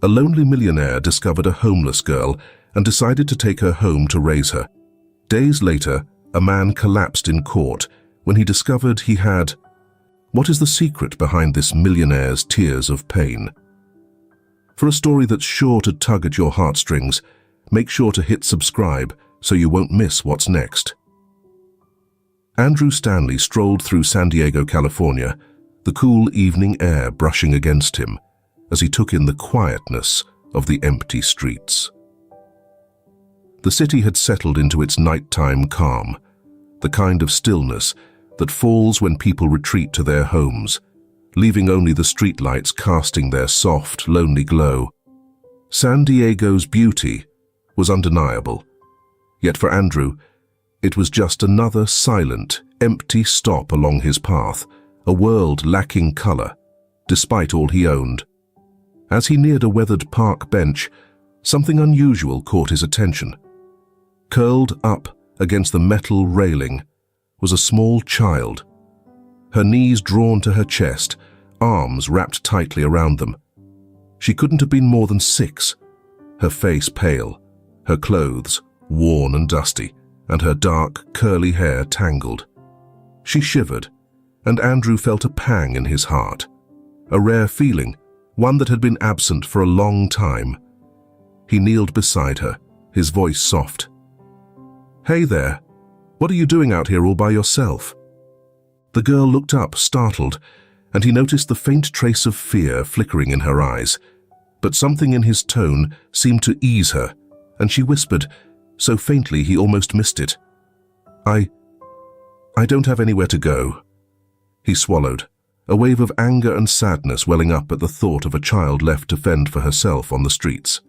A lonely millionaire discovered a homeless girl and decided to take her home to raise her. Days later, a man collapsed in court when he discovered he had... What is the secret behind this millionaire's tears of pain? For a story that's sure to tug at your heartstrings, make sure to hit subscribe so you won't miss what's next. Andrew Stanley strolled through San Diego, California, the cool evening air brushing against him as he took in the quietness of the empty streets. The city had settled into its nighttime calm, the kind of stillness that falls when people retreat to their homes, leaving only the streetlights casting their soft, lonely glow. San Diego's beauty was undeniable, yet for Andrew, it was just another silent, empty stop along his path, a world lacking color, despite all he owned. As he neared a weathered park bench, something unusual caught his attention. Curled up against the metal railing was a small child, her knees drawn to her chest, arms wrapped tightly around them. She couldn't have been more than 6, her face pale, her clothes worn and dusty, and her dark, curly hair tangled. She shivered, and Andrew felt a pang in his heart, a rare feeling, one that had been absent for a long time. He kneeled beside her, his voice soft. "Hey there, what are you doing out here all by yourself?" The girl looked up, startled, and he noticed the faint trace of fear flickering in her eyes. But something in his tone seemed to ease her, and she whispered, so faintly he almost missed it. I don't have anywhere to go." He swallowed, a wave of anger and sadness welling up at the thought of a child left to fend for herself on the streets.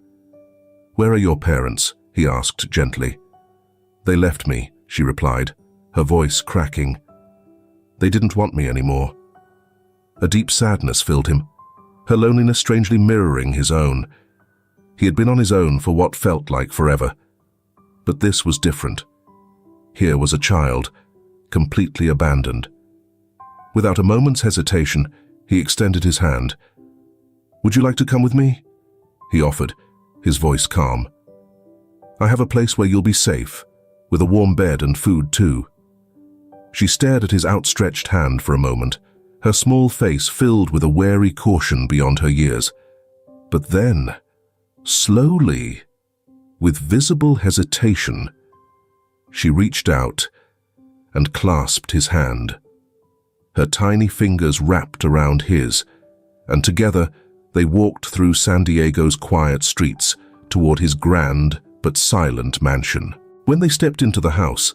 "Where are your parents?" he asked gently. "They left me," she replied, her voice cracking. "They didn't want me anymore." A deep sadness filled him, her loneliness strangely mirroring his own. He had been on his own for what felt like forever. But this was different. Here was a child, completely abandoned. Without a moment's hesitation, he extended his hand. "Would you like to come with me?" he offered, his voice calm. "I have a place where you'll be safe, with a warm bed and food too." She stared at his outstretched hand for a moment, her small face filled with a wary caution beyond her years. But then, slowly, with visible hesitation, she reached out and clasped his hand. Her tiny fingers wrapped around his, and together they walked through San Diego's quiet streets toward his grand but silent mansion. When they stepped into the house,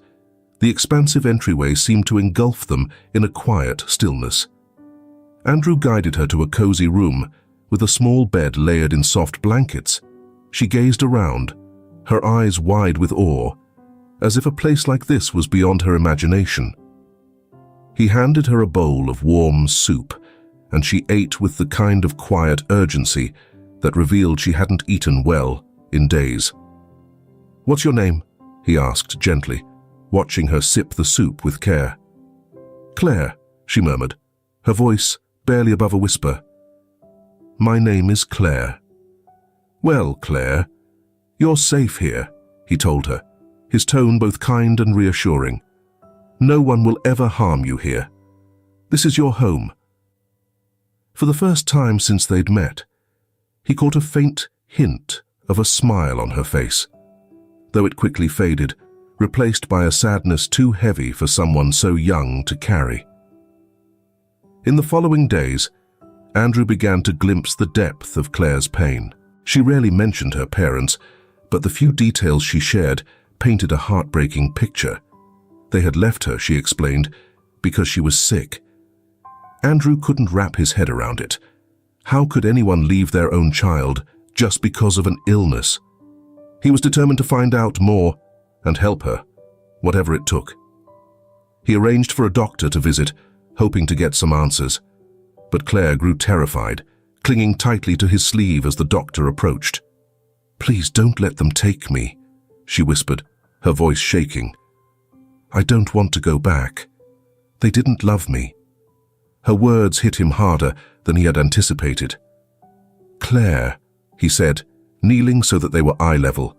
the expansive entryway seemed to engulf them in a quiet stillness. Andrew guided her to a cozy room with a small bed layered in soft blankets. She gazed around, her eyes wide with awe, as if a place like this was beyond her imagination. He handed her a bowl of warm soup, and she ate with the kind of quiet urgency that revealed she hadn't eaten well in days. "What's your name?" he asked gently, watching her sip the soup with care. "Claire," she murmured, her voice barely above a whisper. "My name is Claire." "Well, Claire, you're safe here," he told her, his tone both kind and reassuring. "No one will ever harm you here. This is your home." For the first time since they'd met, he caught a faint hint of a smile on her face, though it quickly faded, replaced by a sadness too heavy for someone so young to carry. In the following days, Andrew began to glimpse the depth of Claire's pain. She rarely mentioned her parents, but the few details she shared painted a heartbreaking picture. They had left her, she explained, because she was sick. Andrew couldn't wrap his head around it. How could anyone leave their own child just because of an illness? He was determined to find out more and help her, whatever it took. He arranged for a doctor to visit, hoping to get some answers. But Claire grew terrified, clinging tightly to his sleeve as the doctor approached. "Please don't let them take me," she whispered, her voice shaking. "I don't want to go back. They didn't love me." Her words hit him harder than he had anticipated. "Claire," he said, kneeling so that they were eye level.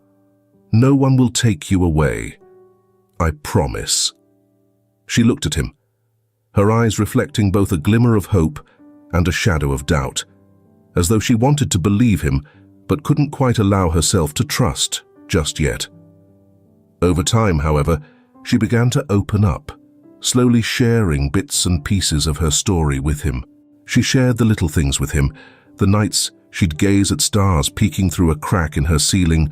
"No one will take you away. I promise." She looked at him, her eyes reflecting both a glimmer of hope and a shadow of doubt, as though she wanted to believe him but couldn't quite allow herself to trust just yet. Over time, however, she began to open up, slowly sharing bits and pieces of her story with him. She shared the little things with him, the nights she'd gaze at stars peeking through a crack in her ceiling,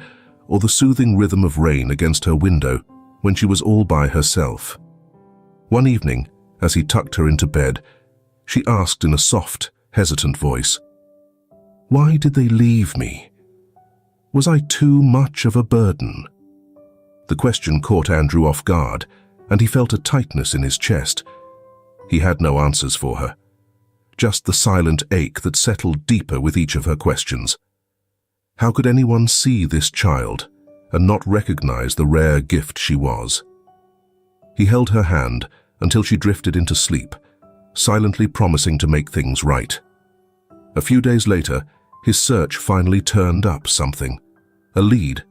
or the soothing rhythm of rain against her window when she was all by herself. One evening, as he tucked her into bed, she asked in a soft, hesitant voice, "Why did they leave me? Was I too much of a burden?" The question caught Andrew off guard, and he felt a tightness in his chest. He had no answers for her, just the silent ache that settled deeper with each of her questions. How could anyone see this child and not recognize the rare gift she was? He held her hand until she drifted into sleep, silently promising to make things right. A few days later, his search finally turned up something. A lead,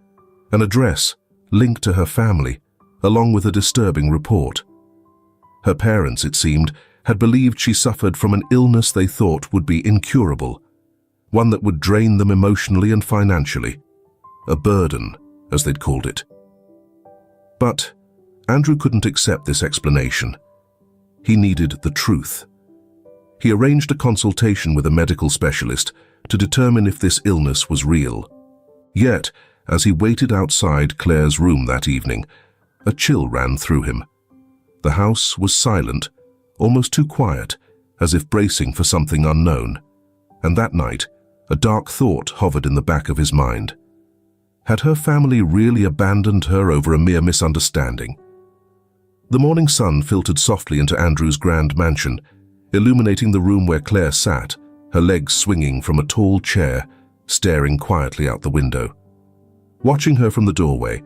an address linked to her family, along with a disturbing report. Her parents, it seemed, had believed she suffered from an illness they thought would be incurable, one that would drain them emotionally and financially. A burden, as they'd called it. But Andrew couldn't accept this explanation. He needed the truth. He arranged a consultation with a medical specialist to determine if this illness was real. Yet, as he waited outside Claire's room that evening, a chill ran through him. The house was silent, almost too quiet, as if bracing for something unknown. And that night, a dark thought hovered in the back of his mind. Had her family really abandoned her over a mere misunderstanding? The morning sun filtered softly into Andrew's grand mansion, illuminating the room where Claire sat, her legs swinging from a tall chair, staring quietly out the window. Watching her from the doorway,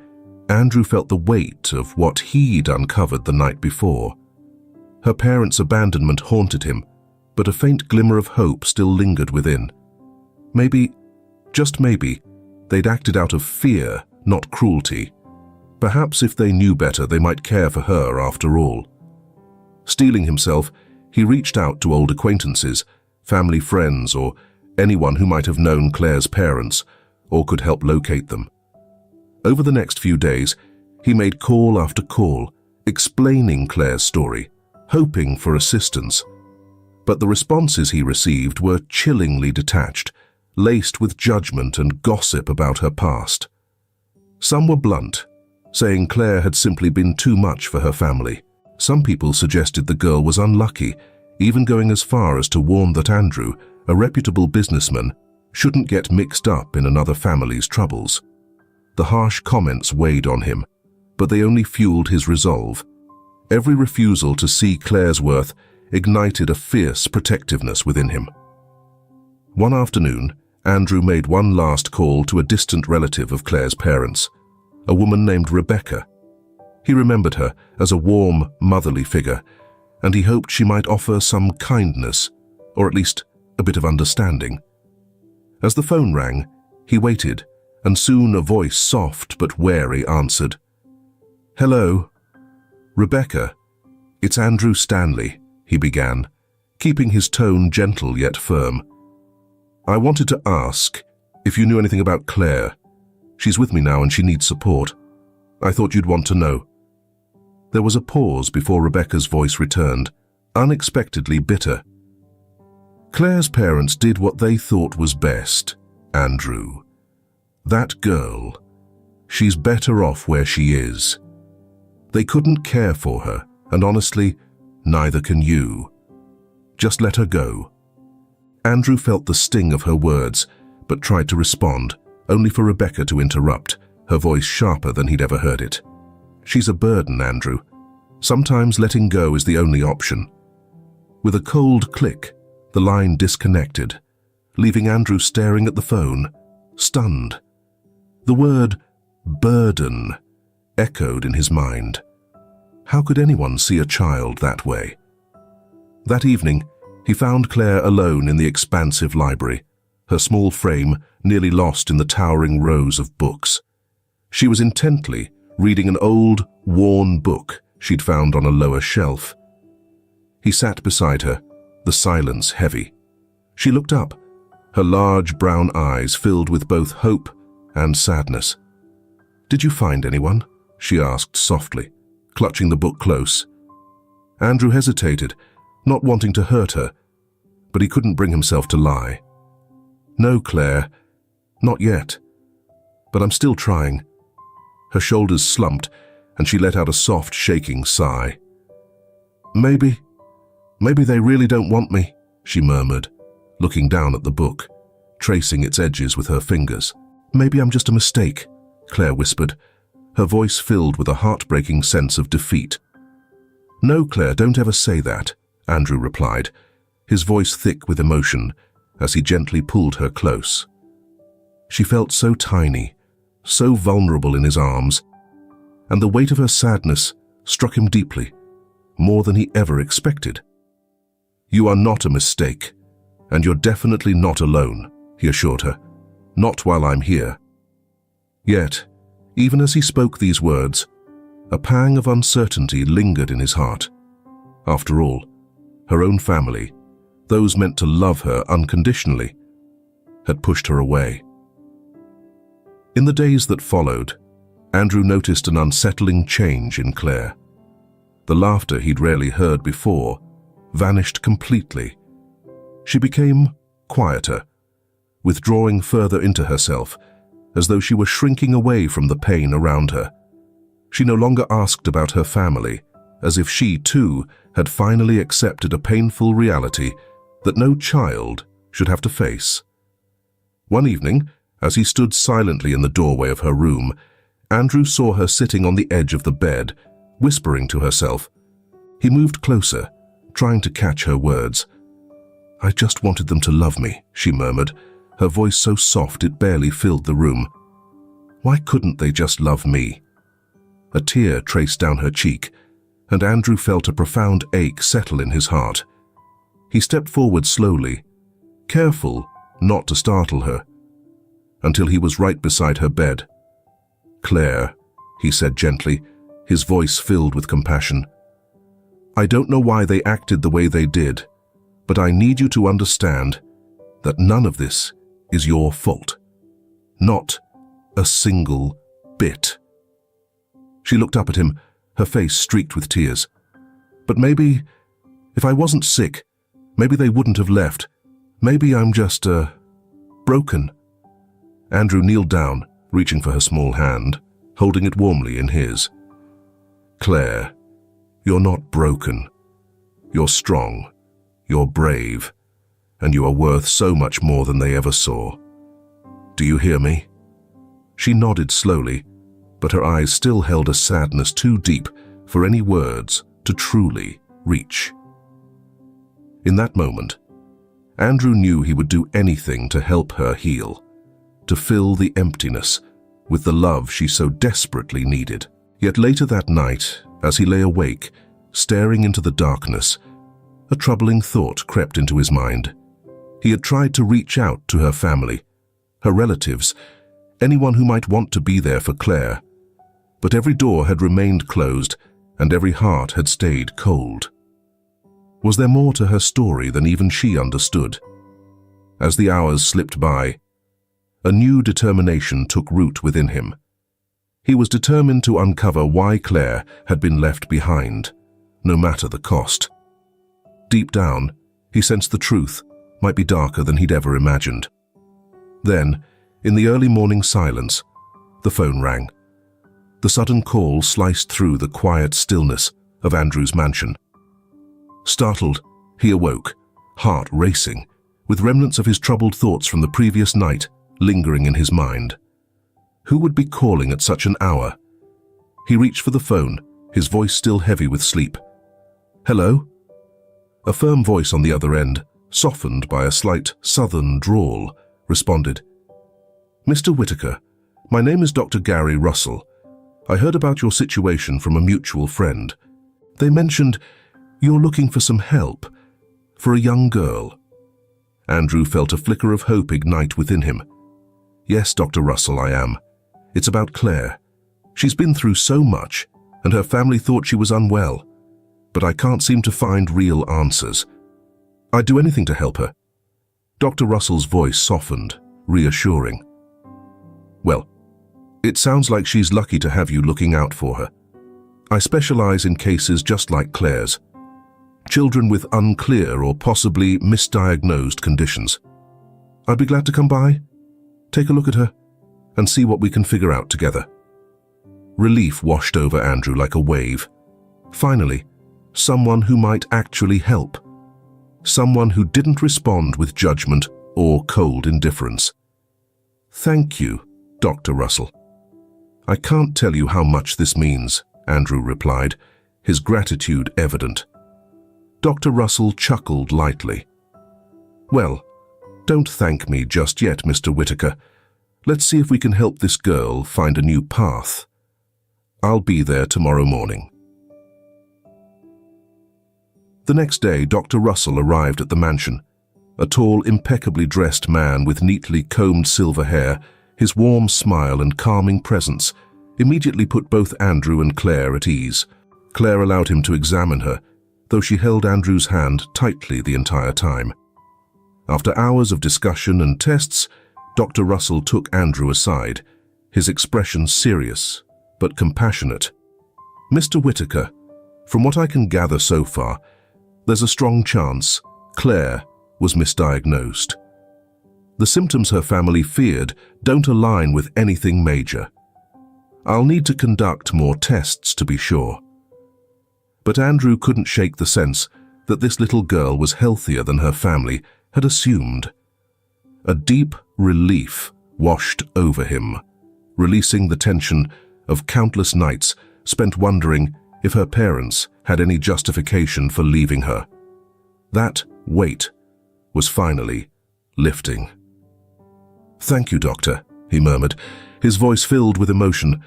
Andrew felt the weight of what he'd uncovered the night before. Her parents' abandonment haunted him, but a faint glimmer of hope still lingered within. Maybe, just maybe, they'd acted out of fear, not cruelty. Perhaps if they knew better, they might care for her after all. Steeling himself, he reached out to old acquaintances, family friends, or anyone who might have known Claire's parents or could help locate them. Over the next few days, he made call after call, explaining Claire's story, hoping for assistance. But the responses he received were chillingly detached, laced with judgment and gossip about her past. Some were blunt, saying Claire had simply been too much for her family. Some people suggested the girl was unlucky, even going as far as to warn that Andrew, a reputable businessman, shouldn't get mixed up in another family's troubles. The harsh comments weighed on him, but they only fueled his resolve. Every refusal to see Claire's worth ignited a fierce protectiveness within him. One afternoon, Andrew made one last call to a distant relative of Claire's parents, a woman named Rebecca. He remembered her as a warm, motherly figure, and he hoped she might offer some kindness, or at least a bit of understanding. As the phone rang, he waited, and soon a voice, soft but wary, answered. "Hello, Rebecca, it's Andrew Stanley," he began, keeping his tone gentle yet firm. "I wanted to ask if you knew anything about Claire. She's with me now and she needs support. I thought you'd want to know." There was a pause before Rebecca's voice returned, unexpectedly bitter. "Claire's parents did what they thought was best, Andrew. That girl, she's better off where she is. They couldn't care for her, and honestly, neither can you. Just let her go." Andrew felt the sting of her words, but tried to respond, only for Rebecca to interrupt, her voice sharper than he'd ever heard it. "She's a burden, Andrew. Sometimes letting go is the only option." With a cold click, the line disconnected, leaving Andrew staring at the phone, stunned. The word burden echoed in his mind. How could anyone see a child that way? That evening, he found Claire alone in the expansive library, her small frame nearly lost in the towering rows of books. She was intently reading an old, worn book she'd found on a lower shelf. He sat beside her, the silence heavy. She looked up, her large brown eyes filled with both hope and sadness. "Did you find anyone?" she asked softly, clutching the book close. Andrew hesitated, not wanting to hurt her, but he couldn't bring himself to lie. "No, Claire, not yet. But I'm still trying." Her shoulders slumped, and she let out a soft, shaking sigh. Maybe they really don't want me," she murmured, looking down at the book, tracing its edges with her fingers. "Maybe I'm just a mistake," Claire whispered, her voice filled with a heartbreaking sense of defeat. "No, Claire, don't ever say that," Andrew replied, his voice thick with emotion as he gently pulled her close. She felt so tiny, so vulnerable in his arms, and the weight of her sadness struck him deeply, more than he ever expected. "You are not a mistake, and you're definitely not alone," he assured her. "Not while I'm here." Yet, even as he spoke these words, a pang of uncertainty lingered in his heart. After all, her own family, those meant to love her unconditionally, had pushed her away. In the days that followed, Andrew noticed an unsettling change in Claire. The laughter he'd rarely heard before vanished completely. She became quieter, withdrawing further into herself, as though she were shrinking away from the pain around her. She no longer asked about her family, as if she, too, had finally accepted a painful reality that no child should have to face. One evening, as he stood silently in the doorway of her room, Andrew saw her sitting on the edge of the bed, whispering to herself. He moved closer, trying to catch her words. "I just wanted them to love me," she murmured, her voice so soft it barely filled the room. "Why couldn't they just love me?" A tear traced down her cheek, and Andrew felt a profound ache settle in his heart. He stepped forward slowly, careful not to startle her, until he was right beside her bed. "Claire," he said gently, his voice filled with compassion. "I don't know why they acted the way they did, but I need you to understand that none of this is your fault. Not a single bit." She looked up at him, her face streaked with tears. "But maybe, if I wasn't sick, maybe they wouldn't have left. Maybe I'm just, broken." Andrew kneeled down, reaching for her small hand, holding it warmly in his. "Claire, you're not broken. You're strong, you're brave, and you are worth so much more than they ever saw. Do you hear me?" She nodded slowly, but her eyes still held a sadness too deep for any words to truly reach. In that moment, Andrew knew he would do anything to help her heal, to fill the emptiness with the love she so desperately needed. Yet later that night, as he lay awake, staring into the darkness, a troubling thought crept into his mind. He had tried to reach out to her family, her relatives, anyone who might want to be there for Claire, but every door had remained closed and every heart had stayed cold. Was there more to her story than even she understood? As the hours slipped by, a new determination took root within him. He was determined to uncover why Claire had been left behind, no matter the cost. Deep down, he sensed the truth might be darker than he'd ever imagined. Then, in the early morning silence, the phone rang. The sudden call sliced through the quiet stillness of Andrew's mansion. Startled, he awoke, heart racing, with remnants of his troubled thoughts from the previous night lingering in his mind. Who would be calling at such an hour? He reached for the phone, his voice still heavy with sleep. "Hello?" A firm voice on the other end, softened by a slight southern drawl, responded. "Mr. Whitaker, my name is Dr. Gary Russell. I heard about your situation from a mutual friend. They mentioned you're looking for some help for a young girl." Andrew felt a flicker of hope ignite within him. Yes, Dr. Russell, I am. It's about Claire. She's been through so much, and her family thought she was unwell. But I can't seem to find real answers. I'd do anything to help her. Dr. Russell's voice softened, reassuring. Well, it sounds like she's lucky to have you looking out for her. I specialize in cases just like Claire's. Children with unclear or possibly misdiagnosed conditions. I'd be glad to come by, take a look at her, and see what we can figure out together. Relief washed over Andrew like a wave. Finally, someone who might actually help. Someone who didn't respond with judgment or cold indifference. Thank you, Dr. Russell. I can't tell you how much this means, Andrew replied, his gratitude evident. Dr. Russell chuckled lightly. Well, don't thank me just yet, Mr. Whitaker. Let's see if we can help this girl find a new path. I'll be there tomorrow morning. The next day, Dr. Russell arrived at the mansion. A tall, impeccably dressed man with neatly combed silver hair, his warm smile and calming presence immediately put both Andrew and Claire at ease. Claire allowed him to examine her, though she held Andrew's hand tightly the entire time. After hours of discussion and tests, Dr. Russell took Andrew aside, his expression serious but compassionate. Mr. Whitaker, from what I can gather so far, there's a strong chance Claire was misdiagnosed. The symptoms her family feared don't align with anything major. I'll need to conduct more tests to be sure. But Andrew couldn't shake the sense that this little girl was healthier than her family had assumed. A deep relief washed over him, releasing the tension of countless nights spent wondering if her parents had any justification for leaving her. That weight was finally lifting. Thank you, Doctor, he murmured, his voice filled with emotion,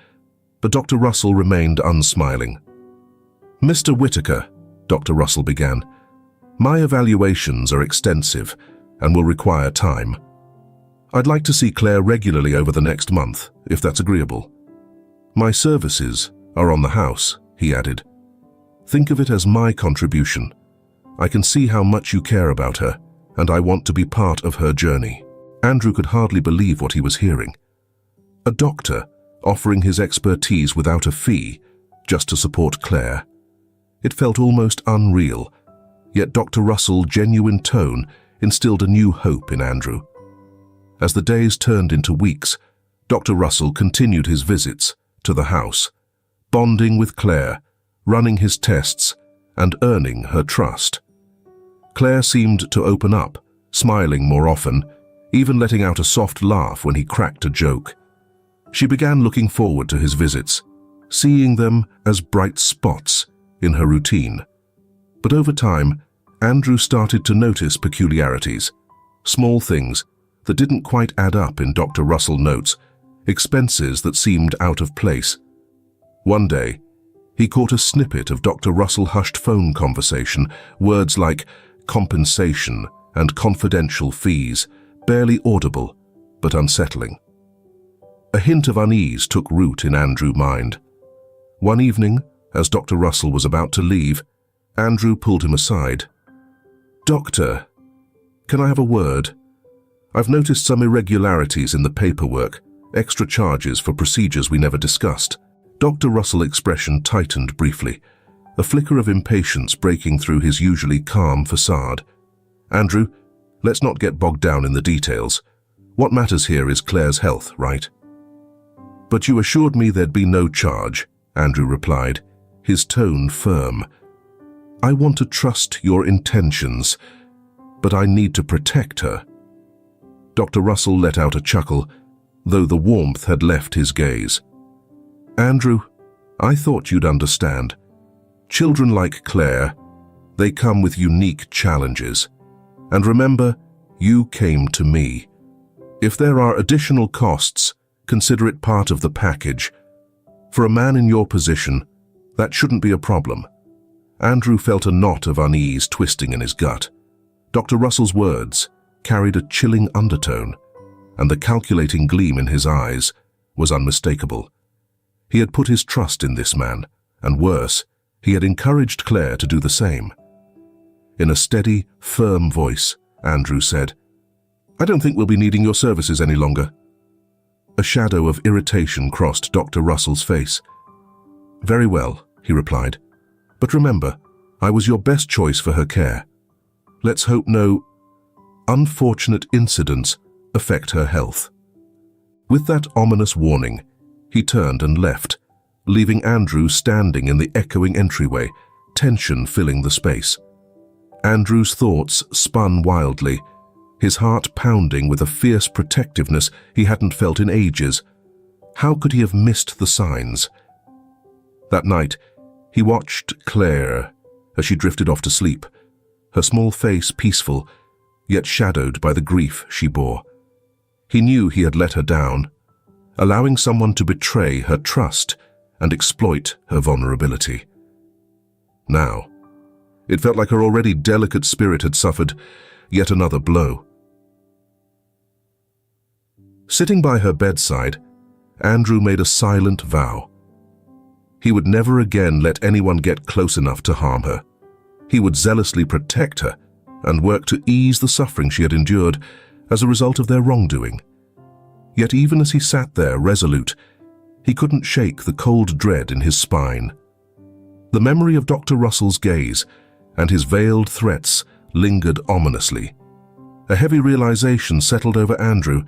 but Dr. Russell remained unsmiling. Mr. Whitaker, Dr. Russell began, my evaluations are extensive and will require time. I'd like to see Claire regularly over the next month, if that's agreeable. My services are on the house, he added. Think of it as my contribution. I can see how much you care about her, and I want to be part of her journey. Andrew could hardly believe what he was hearing. A doctor offering his expertise without a fee, just to support Claire. It felt almost unreal, yet Dr. Russell's genuine tone instilled a new hope in Andrew. As the days turned into weeks, Dr. Russell continued his visits to the house, bonding with Claire, running his tests, and earning her trust. Claire seemed to open up, smiling more often, even letting out a soft laugh when he cracked a joke. She began looking forward to his visits, seeing them as bright spots in her routine. But over time, Andrew started to notice peculiarities, small things that didn't quite add up in Dr. Russell notes, expenses that seemed out of place. One day, he caught a snippet of Dr. Russell's hushed phone conversation, words like compensation and confidential fees, barely audible but unsettling. A hint of unease took root in Andrew's mind. One evening, as Dr. Russell was about to leave, Andrew pulled him aside. Doctor, can I have a word? I've noticed some irregularities in the paperwork, extra charges for procedures we never discussed. Dr. Russell's expression tightened briefly, a flicker of impatience breaking through his usually calm facade. Andrew, let's not get bogged down in the details. What matters here is Claire's health, right? But you assured me there'd be no charge, Andrew replied, his tone firm. I want to trust your intentions, but I need to protect her. Dr. Russell let out a chuckle, though the warmth had left his gaze. Andrew, I thought you'd understand. Children like Claire, they come with unique challenges. And remember, you came to me. If there are additional costs, consider it part of the package. For a man in your position, that shouldn't be a problem. Andrew felt a knot of unease twisting in his gut. Dr. Russell's words, carried a chilling undertone, and the calculating gleam in his eyes was unmistakable. He had put his trust in this man, and worse, he had encouraged Claire to do the same. In a steady, firm voice, Andrew said, "I don't think we'll be needing your services any longer." A shadow of irritation crossed Dr. Russell's face. "Very well," he replied. "But remember, I was your best choice for her care. Let's hope no unfortunate incidents affect her health." With that ominous warning, he turned and left, leaving Andrew standing in the echoing entryway, tension filling the space. Andrew's thoughts spun wildly, his heart pounding with a fierce protectiveness he hadn't felt in ages. How could he have missed the signs? That night, he watched Claire as she drifted off to sleep, her small face peaceful, yet shadowed by the grief she bore. He knew he had let her down, allowing someone to betray her trust and exploit her vulnerability. Now, it felt like her already delicate spirit had suffered yet another blow. Sitting by her bedside, Andrew made a silent vow. He would never again let anyone get close enough to harm her. He would zealously protect her and work to ease the suffering she had endured as a result of their wrongdoing. Yet even as he sat there resolute, he couldn't shake the cold dread in his spine. The memory of Dr. Russell's gaze and his veiled threats lingered ominously. A heavy realization settled over Andrew.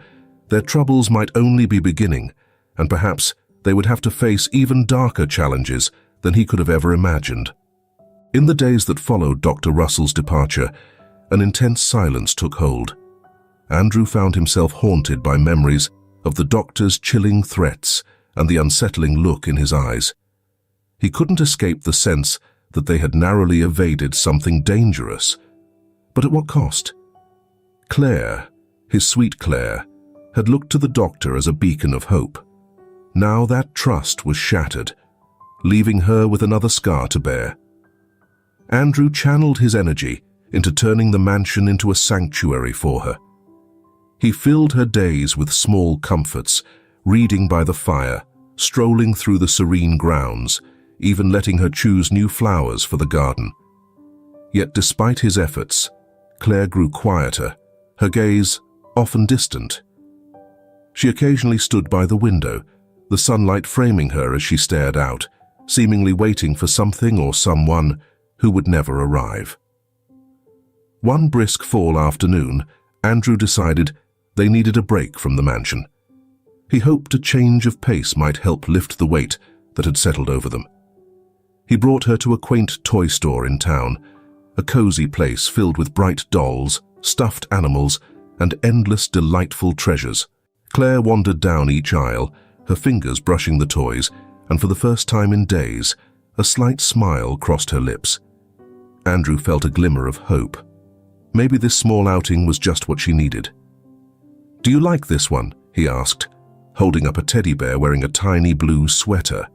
Their troubles might only be beginning, and perhaps they would have to face even darker challenges than he could have ever imagined. In the days that followed Dr. Russell's departure, an intense silence took hold. Andrew found himself haunted by memories of the doctor's chilling threats and the unsettling look in his eyes. He couldn't escape the sense that they had narrowly evaded something dangerous. But at what cost? Claire, his sweet Claire, had looked to the doctor as a beacon of hope. Now that trust was shattered, leaving her with another scar to bear. Andrew channeled his energy into turning the mansion into a sanctuary for her. He filled her days with small comforts, reading by the fire, strolling through the serene grounds, even letting her choose new flowers for the garden. Yet despite his efforts, Claire grew quieter, her gaze often distant. She occasionally stood by the window, the sunlight framing her as she stared out, seemingly waiting for something or someone who would never arrive. One brisk fall afternoon, Andrew decided they needed a break from the mansion. He hoped a change of pace might help lift the weight that had settled over them. He brought her to a quaint toy store in town, a cozy place filled with bright dolls, stuffed animals, and endless delightful treasures. Claire wandered down each aisle, her fingers brushing the toys, and for the first time in days, a slight smile crossed her lips. Andrew felt a glimmer of hope. Maybe this small outing was just what she needed. "Do you like this one?" he asked, holding up a teddy bear wearing a tiny blue sweater.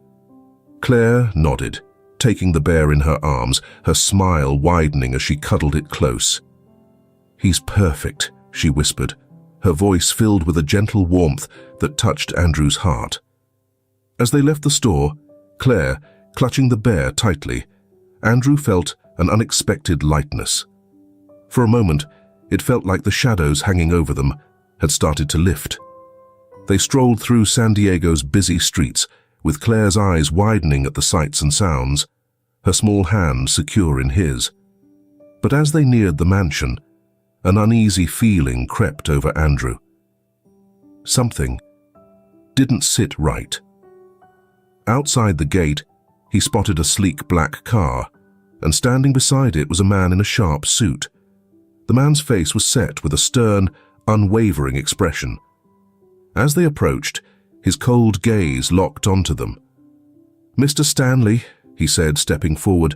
Claire nodded, taking the bear in her arms, her smile widening as she cuddled it close. "He's perfect," she whispered, her voice filled with a gentle warmth that touched Andrew's heart. As they left the store, Claire clutching the bear tightly, Andrew felt an unexpected lightness. For a moment, it felt like the shadows hanging over them had started to lift. They strolled through San Diego's busy streets, with Claire's eyes widening at the sights and sounds, her small hand secure in his. But as they neared the mansion, an uneasy feeling crept over Andrew. Something didn't sit right. Outside the gate, he spotted a sleek black car, and standing beside it was a man in a sharp suit. The man's face was set with a stern, unwavering expression. As they approached, his cold gaze locked onto them. "Mr. Stanley," he said, stepping forward.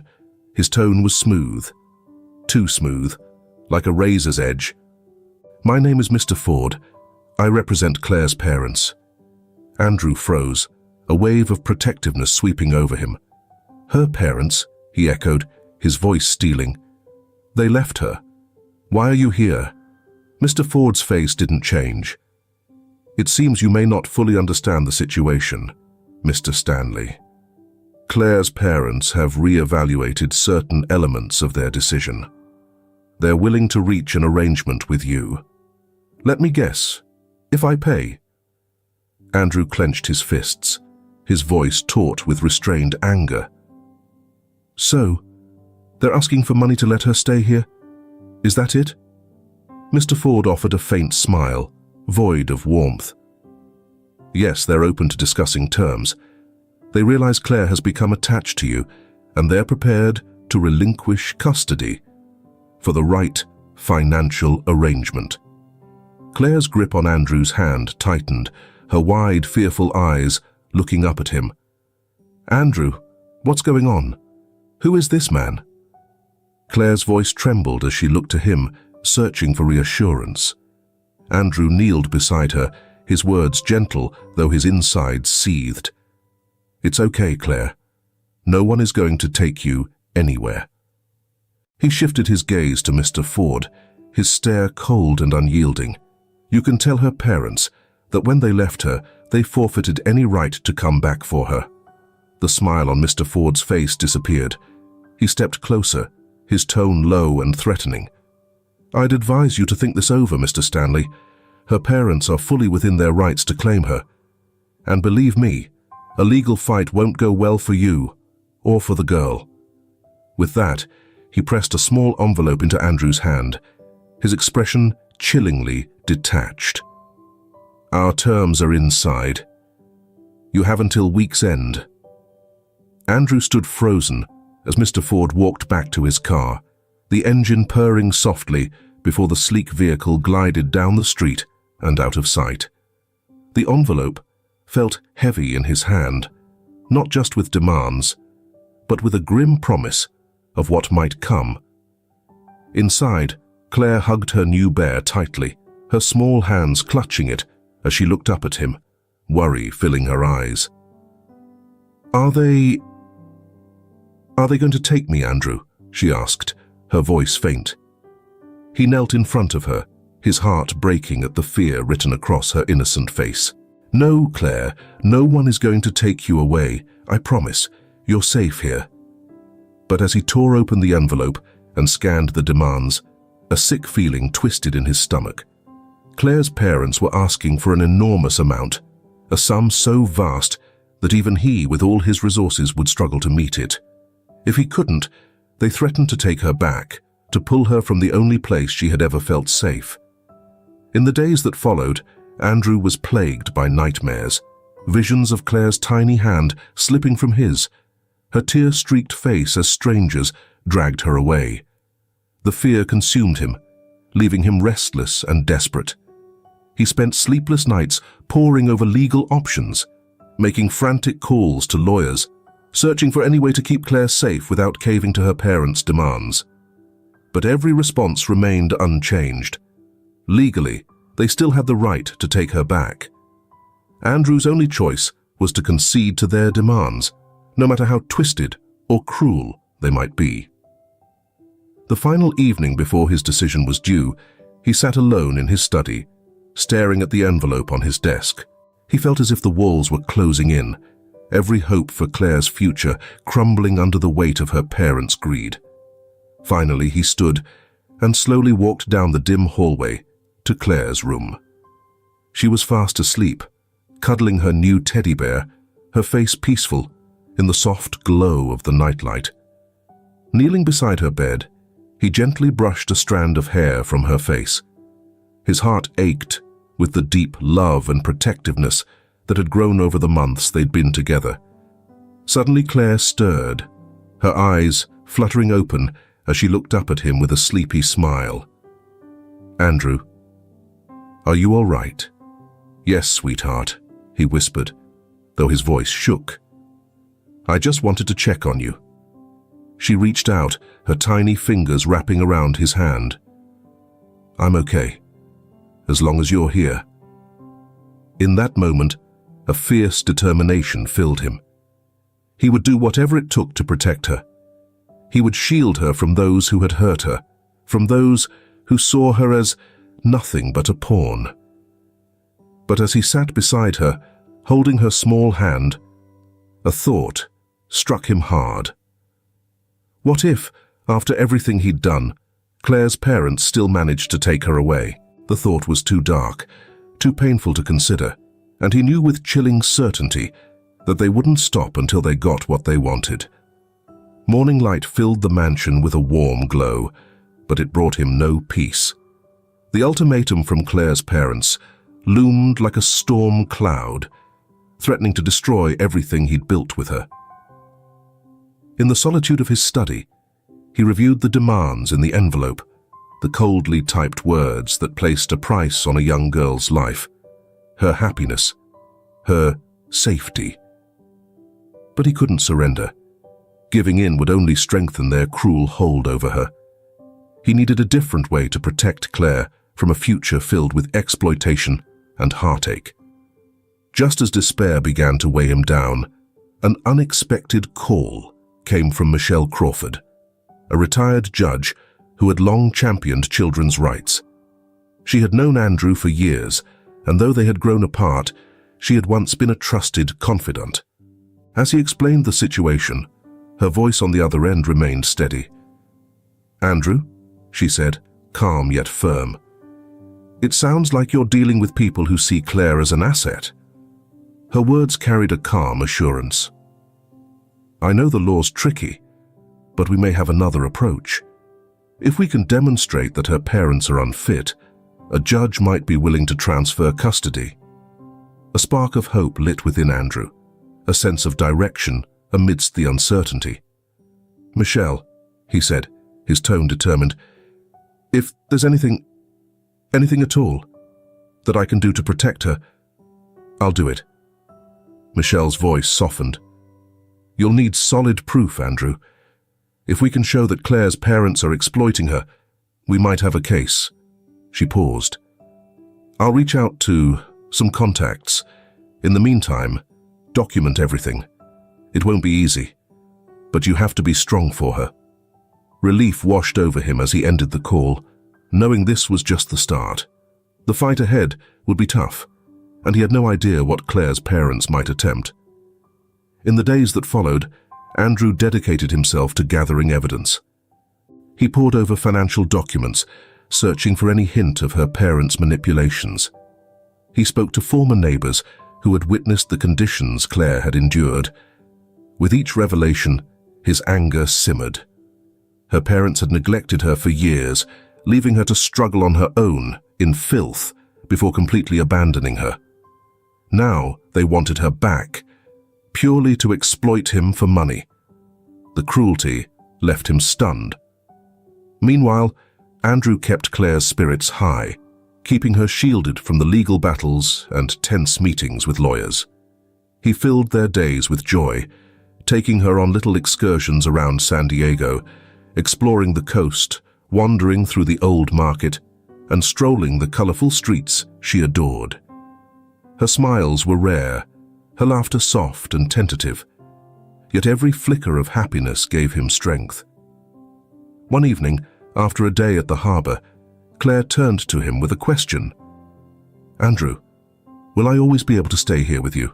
His tone was smooth, too smooth, like a razor's edge. "My name is Mr. Ford. I represent Claire's parents." Andrew froze, a wave of protectiveness sweeping over him. "Her parents?" he echoed, his voice stealing. "They left her. Why are you here?" Mr. Ford's face didn't change. "It seems you may not fully understand the situation, Mr. Stanley. Claire's parents have re-evaluated certain elements of their decision. They're willing to reach an arrangement with you. Let me guess, if I pay?" Andrew clenched his fists, his voice taut with restrained anger. "So, they're asking for money to let her stay here? Is that it?" Mr. Ford offered a faint smile, void of warmth. "Yes, they're open to discussing terms. They realize Claire has become attached to you, and they're prepared to relinquish custody for the right financial arrangement." Claire's grip on Andrew's hand tightened, her wide, fearful eyes looking up at him. "Andrew, what's going on? Who is this man?" Claire's voice trembled as she looked to him, searching for reassurance. Andrew kneeled beside her, his words gentle, though his insides seethed. "It's okay, Claire. No one is going to take you anywhere." He shifted his gaze to Mr. Ford, his stare cold and unyielding. "You can tell her parents that when they left her, they forfeited any right to come back for her." The smile on Mr. Ford's face disappeared. He stepped closer, his tone low and threatening. "I'd advise you to think this over, Mr. Stanley. Her parents are fully within their rights to claim her. And believe me, a legal fight won't go well for you or for the girl." With that, he pressed a small envelope into Andrew's hand, his expression chillingly detached. "Our terms are inside. You have until week's end." Andrew stood frozen as Mr. Ford walked back to his car, the engine purring softly before the sleek vehicle glided down the street and out of sight. The envelope felt heavy in his hand, not just with demands, but with a grim promise of what might come. Inside, Claire hugged her new bear tightly, her small hands clutching it as she looked up at him, worry filling her eyes. Are they going to take me, Andrew?" she asked, her voice faint. He knelt in front of her, his heart breaking at the fear written across her innocent face. "No, Claire, no one is going to take you away. I promise. You're safe here." But as he tore open the envelope and scanned the demands, a sick feeling twisted in his stomach. Claire's parents were asking for an enormous amount, a sum so vast that even he, with all his resources, would struggle to meet it. If he couldn't, they threatened to take her back, to pull her from the only place she had ever felt safe. In the days that followed, Andrew was plagued by nightmares, visions of Claire's tiny hand slipping from his, her tear-streaked face as strangers dragged her away. The fear consumed him, leaving him restless and desperate. He spent sleepless nights poring over legal options, making frantic calls to lawyers, searching for any way to keep Claire safe without caving to her parents' demands. But every response remained unchanged. Legally, they still had the right to take her back. Andrew's only choice was to concede to their demands, no matter how twisted or cruel they might be. The final evening before his decision was due, he sat alone in his study, staring at the envelope on his desk. He felt as if the walls were closing in, every hope for Claire's future crumbling under the weight of her parents' greed. Finally, he stood and slowly walked down the dim hallway to Claire's room. She was fast asleep, cuddling her new teddy bear, her face peaceful in the soft glow of the nightlight. Kneeling beside her bed, he gently brushed a strand of hair from her face. His heart ached with the deep love and protectiveness that had grown over the months they'd been together. Suddenly Claire stirred, her eyes fluttering open as she looked up at him with a sleepy smile. "Andrew, are you all right?" "Yes, sweetheart," he whispered, though his voice shook. "I just wanted to check on you." She reached out, her tiny fingers wrapping around his hand. "I'm okay, as long as you're here." In that moment, a fierce determination filled him. He would do whatever it took to protect her. He would shield her from those who had hurt her, from those who saw her as nothing but a pawn. But as he sat beside her, holding her small hand, a thought struck him hard. What if, after everything he'd done, Claire's parents still managed to take her away? The thought was too dark, too painful to consider, and he knew with chilling certainty that they wouldn't stop until they got what they wanted. Morning light filled the mansion with a warm glow, but it brought him no peace. The ultimatum from Claire's parents loomed like a storm cloud, threatening to destroy everything he'd built with her. In the solitude of his study, he reviewed the demands in the envelope, the coldly typed words that placed a price on a young girl's life, her happiness, her safety. But he couldn't surrender. Giving in would only strengthen their cruel hold over her. He needed a different way to protect Claire from a future filled with exploitation and heartache. Just as despair began to weigh him down, an unexpected call came from Michelle Crawford, a retired judge who had long championed children's rights. She had known Andrew for years, and though they had grown apart, she had once been a trusted confidant. As he explained the situation, her voice on the other end remained steady. "Andrew," she said, calm yet firm, "it sounds like you're dealing with people who see Claire as an asset." Her words carried a calm assurance. "I know the law's tricky, but we may have another approach. If we can demonstrate that her parents are unfit, a judge might be willing to transfer custody." A spark of hope lit within Andrew, a sense of direction amidst the uncertainty. "Michelle," he said, his tone determined, "if there's anything at all, that I can do to protect her, I'll do it." Michelle's voice softened. "You'll need solid proof, Andrew. If we can show that Claire's parents are exploiting her, we might have a case." She paused. "I'll reach out to some contacts. In the meantime, document everything. It won't be easy, but you have to be strong for her." Relief washed over him as he ended the call, knowing this was just the start. The fight ahead would be tough, and he had no idea what Claire's parents might attempt. In the days that followed, Andrew dedicated himself to gathering evidence. He pored over financial documents, searching for any hint of her parents' manipulations. He spoke to former neighbors who had witnessed the conditions Claire had endured. With each revelation, his anger simmered. Her parents had neglected her for years, leaving her to struggle on her own, in filth, before completely abandoning her. Now they wanted her back, purely to exploit him for money. The cruelty left him stunned. Meanwhile, Andrew kept Claire's spirits high, keeping her shielded from the legal battles and tense meetings with lawyers. He filled their days with joy, taking her on little excursions around San Diego, exploring the coast, wandering through the old market, and strolling the colorful streets she adored. Her smiles were rare, her laughter soft and tentative, yet every flicker of happiness gave him strength. One evening, after a day at the harbor, Claire turned to him with a question. "Andrew, will I always be able to stay here with you?"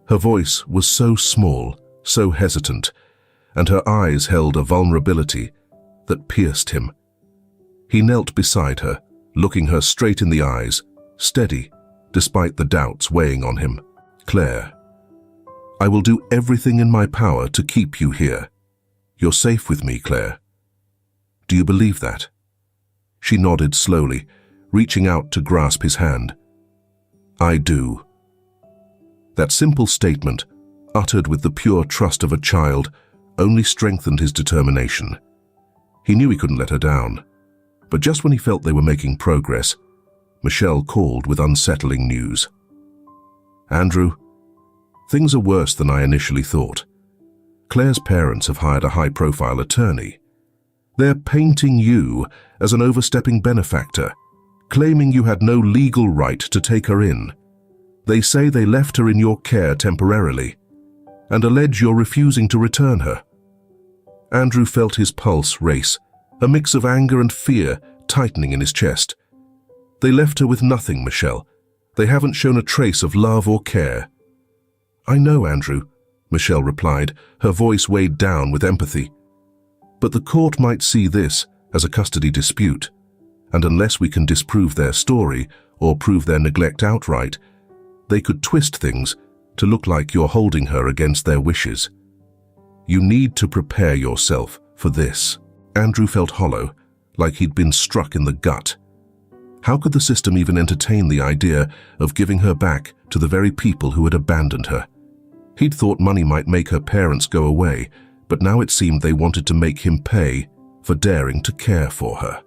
Her voice was so small, so hesitant, and her eyes held a vulnerability that pierced him. He knelt beside her, looking her straight in the eyes, steady, despite the doubts weighing on him. "Claire, I will do everything in my power to keep you here. You're safe with me, Claire. Do you believe that?" She nodded slowly, reaching out to grasp his hand. "I do." That simple statement, uttered with the pure trust of a child, only strengthened his determination. He knew he couldn't let her down, but just when he felt they were making progress, Michelle called with unsettling news. "Andrew, things are worse than I initially thought. Claire's parents have hired a high-profile attorney. They're painting you as an overstepping benefactor, claiming you had no legal right to take her in. They say they left her in your care temporarily, and allege you're refusing to return her." Andrew felt his pulse race, a mix of anger and fear tightening in his chest. They left her with nothing, Michelle. They haven't shown a trace of love or care. I know, Andrew, Michelle replied, her voice weighed down with empathy. But the court might see this as a custody dispute, and unless we can disprove their story or prove their neglect outright, they could twist things to look like you're holding her against their wishes. You need to prepare yourself for this. Andrew felt hollow, like he'd been struck in the gut. How could the system even entertain the idea of giving her back to the very people who had abandoned her? He'd thought money might make her parents go away, but now it seemed they wanted to make him pay for daring to care for her.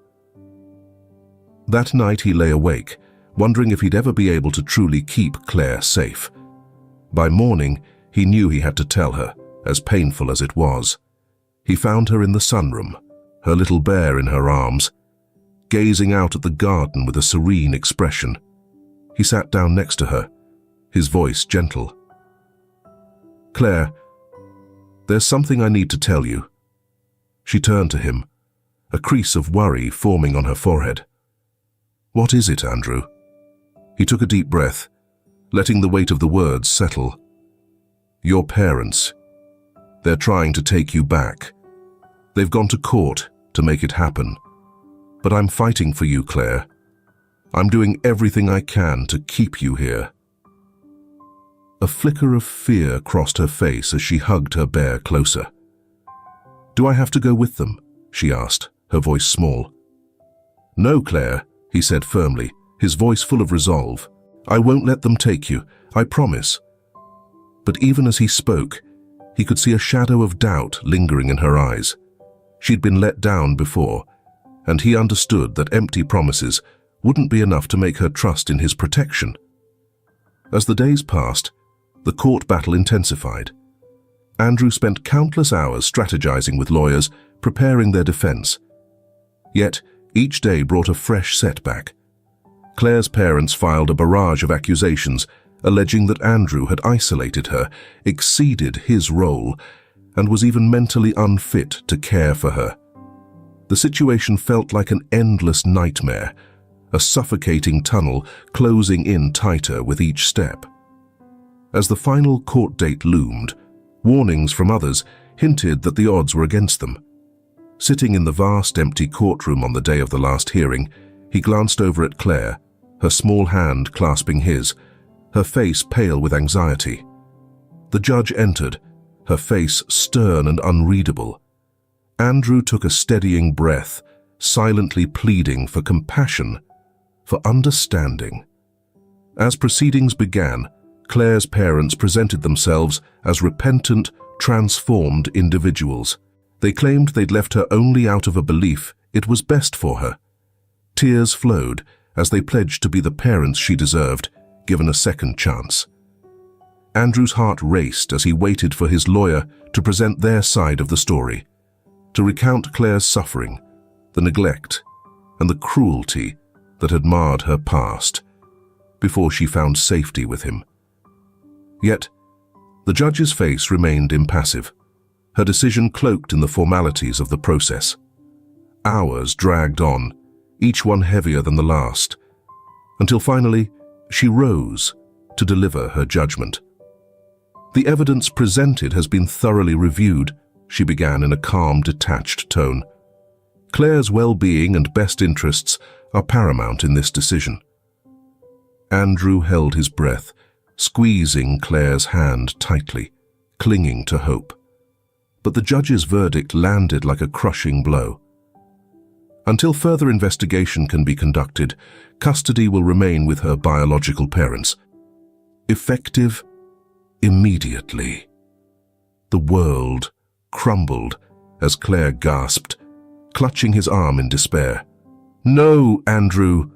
That night he lay awake, wondering if he'd ever be able to truly keep Claire safe. By morning, he knew he had to tell her, as painful as it was. He found her in the sunroom, her little bear in her arms, gazing out at the garden with a serene expression. He sat down next to her, his voice gentle. Claire, there's something I need to tell you. She turned to him, a crease of worry forming on her forehead. What is it, Andrew? He took a deep breath, letting the weight of the words settle. Your parents. They're trying to take you back. They've gone to court to make it happen. But I'm fighting for you, Claire. I'm doing everything I can to keep you here. A flicker of fear crossed her face as she hugged her bear closer. Do I have to go with them? She asked, her voice small. No, Claire, he said firmly, his voice full of resolve. I won't let them take you, I promise. But even as he spoke, he could see a shadow of doubt lingering in her eyes. She'd been let down before, and he understood that empty promises wouldn't be enough to make her trust in his protection. As the days passed, the court battle intensified. Andrew spent countless hours strategizing with lawyers, preparing their defense. Yet, each day brought a fresh setback. Claire's parents filed a barrage of accusations, alleging that Andrew had isolated her, exceeded his role, and was even mentally unfit to care for her. The situation felt like an endless nightmare, a suffocating tunnel closing in tighter with each step. As the final court date loomed, warnings from others hinted that the odds were against them. Sitting in the vast empty courtroom on the day of the last hearing, he glanced over at Claire, her small hand clasping his, her face pale with anxiety. The judge entered, her face stern and unreadable. Andrew took a steadying breath, silently pleading for compassion, for understanding. As proceedings began, Claire's parents presented themselves as repentant, transformed individuals. They claimed they'd left her only out of a belief it was best for her. Tears flowed as they pledged to be the parents she deserved, given a second chance. Andrew's heart raced as he waited for his lawyer to present their side of the story, to recount Claire's suffering, the neglect, and the cruelty that had marred her past, before she found safety with him. Yet, the judge's face remained impassive, her decision cloaked in the formalities of the process. Hours dragged on, each one heavier than the last, until finally she rose to deliver her judgment. The evidence presented has been thoroughly reviewed, she began in a calm, detached tone. Claire's well-being and best interests are paramount in this decision. Andrew held his breath, squeezing Claire's hand tightly, clinging to hope. But the judge's verdict landed like a crushing blow. Until further investigation can be conducted, custody will remain with her biological parents. Effective immediately. The world crumbled as Claire gasped, clutching his arm in despair. No, Andrew!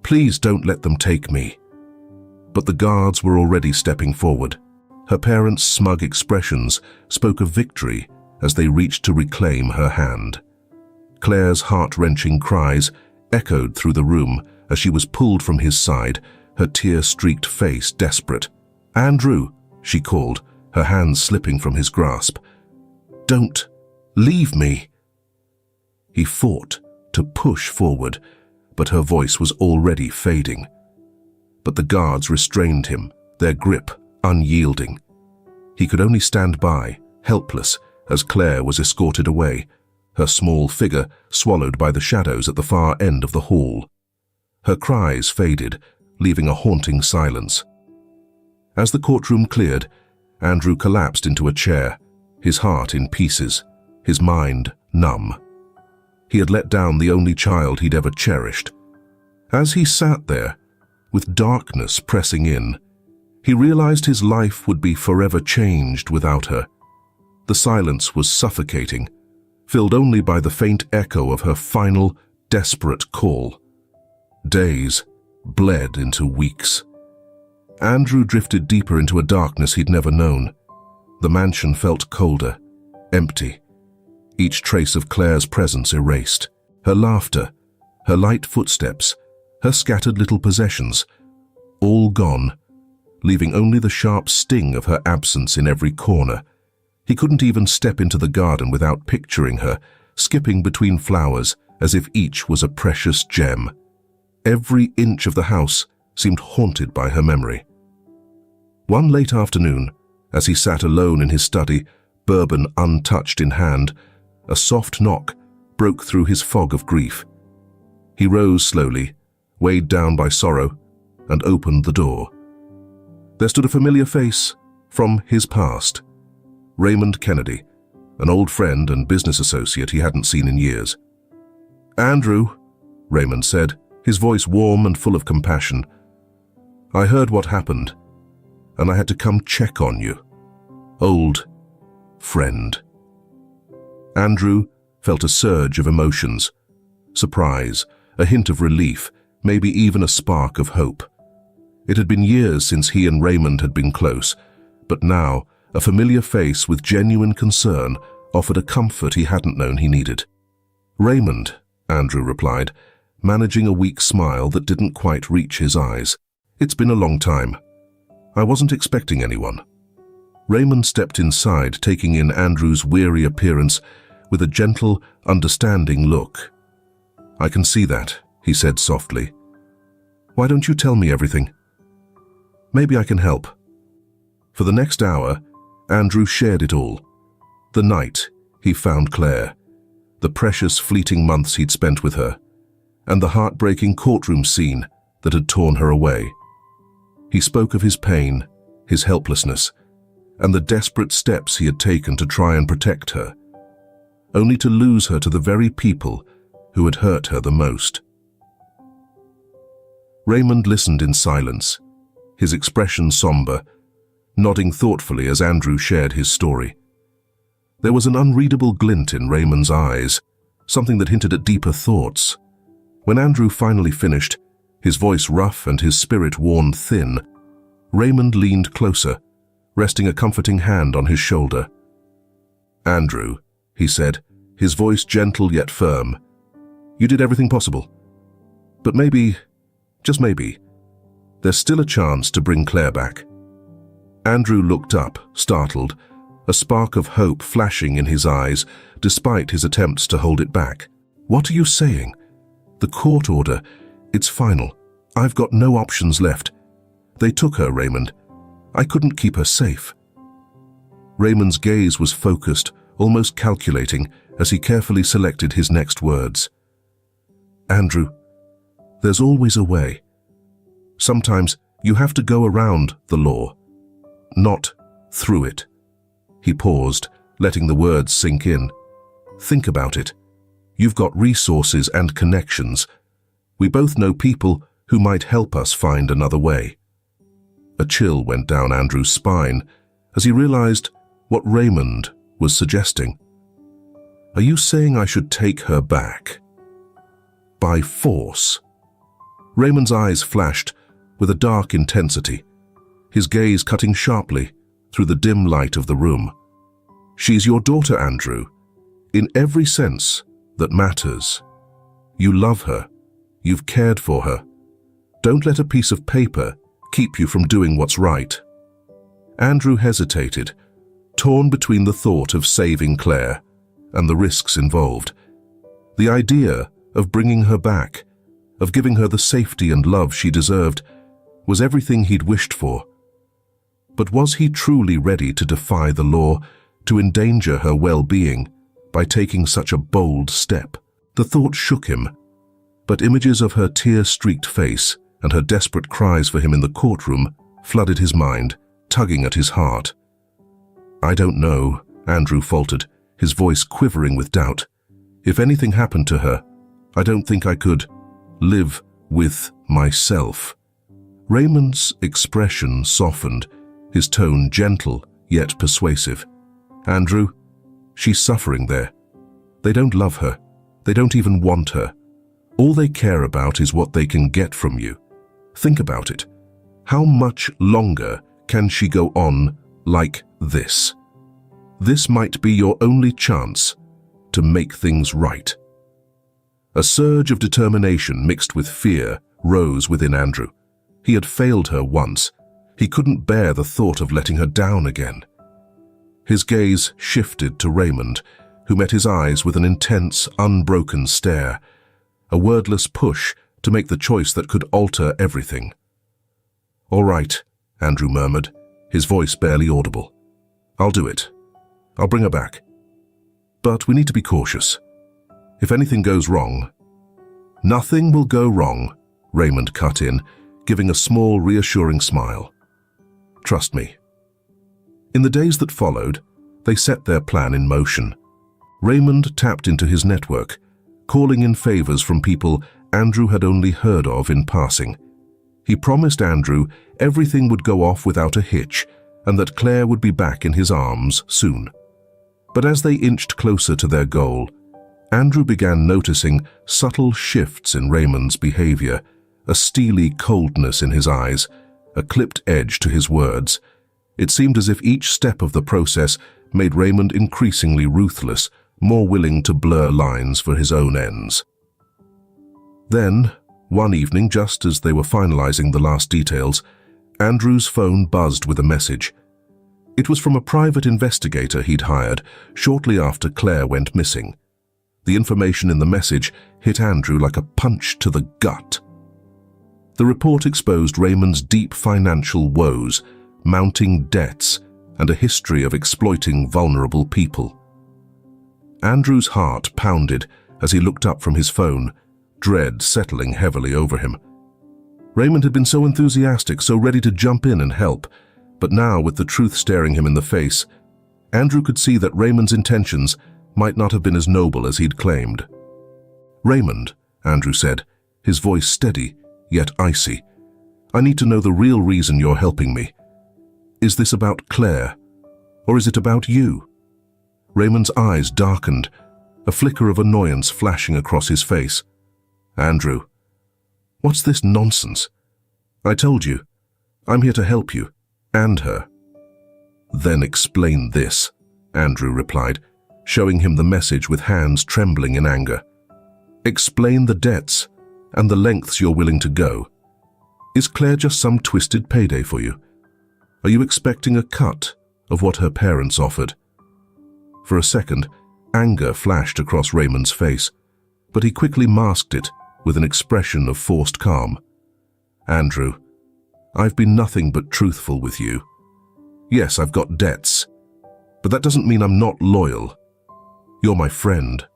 Please don't let them take me. But the guards were already stepping forward. Her parents' smug expressions spoke of victory as they reached to reclaim her hand. Claire's heart-wrenching cries echoed through the room as she was pulled from his side, her tear-streaked face desperate. Andrew, she called, her hands slipping from his grasp. Don't leave me. He fought to push forward, but her voice was already fading. But the guards restrained him, their grip unyielding. He could only stand by, helpless, as Claire was escorted away, her small figure swallowed by the shadows at the far end of the hall. Her cries faded, leaving a haunting silence. As the courtroom cleared, Andrew collapsed into a chair, his heart in pieces, his mind numb. He had let down the only child he'd ever cherished. As he sat there, with darkness pressing in, he realized his life would be forever changed without her. The silence was suffocating, filled only by the faint echo of her final, desperate call. Days bled into weeks. Andrew drifted deeper into a darkness he'd never known. The mansion felt colder, empty, each trace of Claire's presence erased. Her laughter, her light footsteps, her scattered little possessions, all gone, leaving only the sharp sting of her absence in every corner. He couldn't even step into the garden without picturing her, skipping between flowers as if each was a precious gem. Every inch of the house seemed haunted by her memory. One late afternoon, as he sat alone in his study, bourbon untouched in hand, a soft knock broke through his fog of grief. He rose slowly, weighed down by sorrow, and opened the door. There stood a familiar face from his past. Raymond Kennedy, an old friend and business associate he hadn't seen in years. "Andrew," Raymond said, his voice warm and full of compassion. "I heard what happened, and I had to come check on you. Old friend." Andrew felt a surge of emotions, surprise, a hint of relief, maybe even a spark of hope. It had been years since he and Raymond had been close, but now a familiar face with genuine concern offered a comfort he hadn't known he needed. "Raymond," Andrew replied, managing a weak smile that didn't quite reach his eyes. "It's been a long time. I wasn't expecting anyone." Raymond stepped inside, taking in Andrew's weary appearance with a gentle, understanding look. "I can see that," he said softly. "Why don't you tell me everything? Maybe I can help." For the next hour, Andrew shared it all. The night he found Claire, the precious fleeting months he'd spent with her, and the heartbreaking courtroom scene that had torn her away. He spoke of his pain, his helplessness, and the desperate steps he had taken to try and protect her, only to lose her to the very people who had hurt her the most. Raymond listened in silence, his expression somber, nodding thoughtfully as Andrew shared his story. There was an unreadable glint in Raymond's eyes, something that hinted at deeper thoughts. When Andrew finally finished, his voice rough and his spirit worn thin, Raymond leaned closer, resting a comforting hand on his shoulder. "Andrew," he said, his voice gentle yet firm, "you did everything possible. But maybe, just maybe, there's still a chance to bring Claire back." Andrew looked up, startled, a spark of hope flashing in his eyes, despite his attempts to hold it back. "What are you saying? The court order, it's final. I've got no options left. They took her, Raymond. I couldn't keep her safe." Raymond's gaze was focused, almost calculating, as he carefully selected his next words. "Andrew, there's always a way. Sometimes you have to go around the law, not through it." He paused, letting the words sink in. "Think about it. You've got resources and connections. We both know people who might help us find another way." A chill went down Andrew's spine as he realized what Raymond was suggesting. "Are you saying I should take her back? By force?" Raymond's eyes flashed with a dark intensity, his gaze cutting sharply through the dim light of the room. "She's your daughter, Andrew, in every sense that matters. You love her. You've cared for her. Don't let a piece of paper keep you from doing what's right." Andrew hesitated, torn between the thought of saving Claire and the risks involved. The idea of bringing her back, of giving her the safety and love she deserved, was everything he'd wished for. But was he truly ready to defy the law, to endanger her well-being by taking such a bold step? The thought shook him, but images of her tear-streaked face and her desperate cries for him in the courtroom flooded his mind, tugging at his heart. "I don't know," Andrew faltered, his voice quivering with doubt. "If anything happened to her, I don't think I could live with myself." Raymond's expression softened, his tone gentle yet persuasive. "Andrew, she's suffering there. They don't love her. They don't even want her. All they care about is what they can get from you. Think about it. How much longer can she go on like this? This might be your only chance to make things right." A surge of determination mixed with fear rose within Andrew. He had failed her once. He couldn't bear the thought of letting her down again. His gaze shifted to Raymond, who met his eyes with an intense, unbroken stare, a wordless push to make the choice that could alter everything. "All right," Andrew murmured, his voice barely audible. "I'll do it. I'll bring her back. But we need to be cautious. If anything goes wrong—" "Nothing will go wrong," Raymond cut in, giving a small, reassuring smile. "Trust me." In the days that followed, they set their plan in motion. Raymond tapped into his network, calling in favors from people Andrew had only heard of in passing. He promised Andrew everything would go off without a hitch and that Claire would be back in his arms soon. But as they inched closer to their goal, Andrew began noticing subtle shifts in Raymond's behavior, a steely coldness in his eyes, a clipped edge to his words. It seemed as if each step of the process made Raymond increasingly ruthless, more willing to blur lines for his own ends. Then, one evening, just as they were finalizing the last details, Andrew's phone buzzed with a message. It was from a private investigator he'd hired shortly after Claire went missing. The information in the message hit Andrew like a punch to the gut. The report exposed Raymond's deep financial woes, mounting debts, and a history of exploiting vulnerable people. Andrew's heart pounded as he looked up from his phone, dread settling heavily over him. Raymond had been so enthusiastic, so ready to jump in and help, but now, with the truth staring him in the face, Andrew could see that Raymond's intentions might not have been as noble as he'd claimed. "Raymond," Andrew said, his voice steady yet icy, "I need to know the real reason you're helping me. Is this about Claire, or is it about you?" Raymond's eyes darkened, a flicker of annoyance flashing across his face. "Andrew, what's this nonsense? I told you, I'm here to help you, and her." "Then explain this," Andrew replied, showing him the message with hands trembling in anger. "Explain the debts and the lengths you're willing to go. Is Claire just some twisted payday for you? Are you expecting a cut of what her parents offered?" For a second, anger flashed across Raymond's face, but he quickly masked it with an expression of forced calm. "Andrew, I've been nothing but truthful with you. Yes, I've got debts, but that doesn't mean I'm not loyal. You're my friend."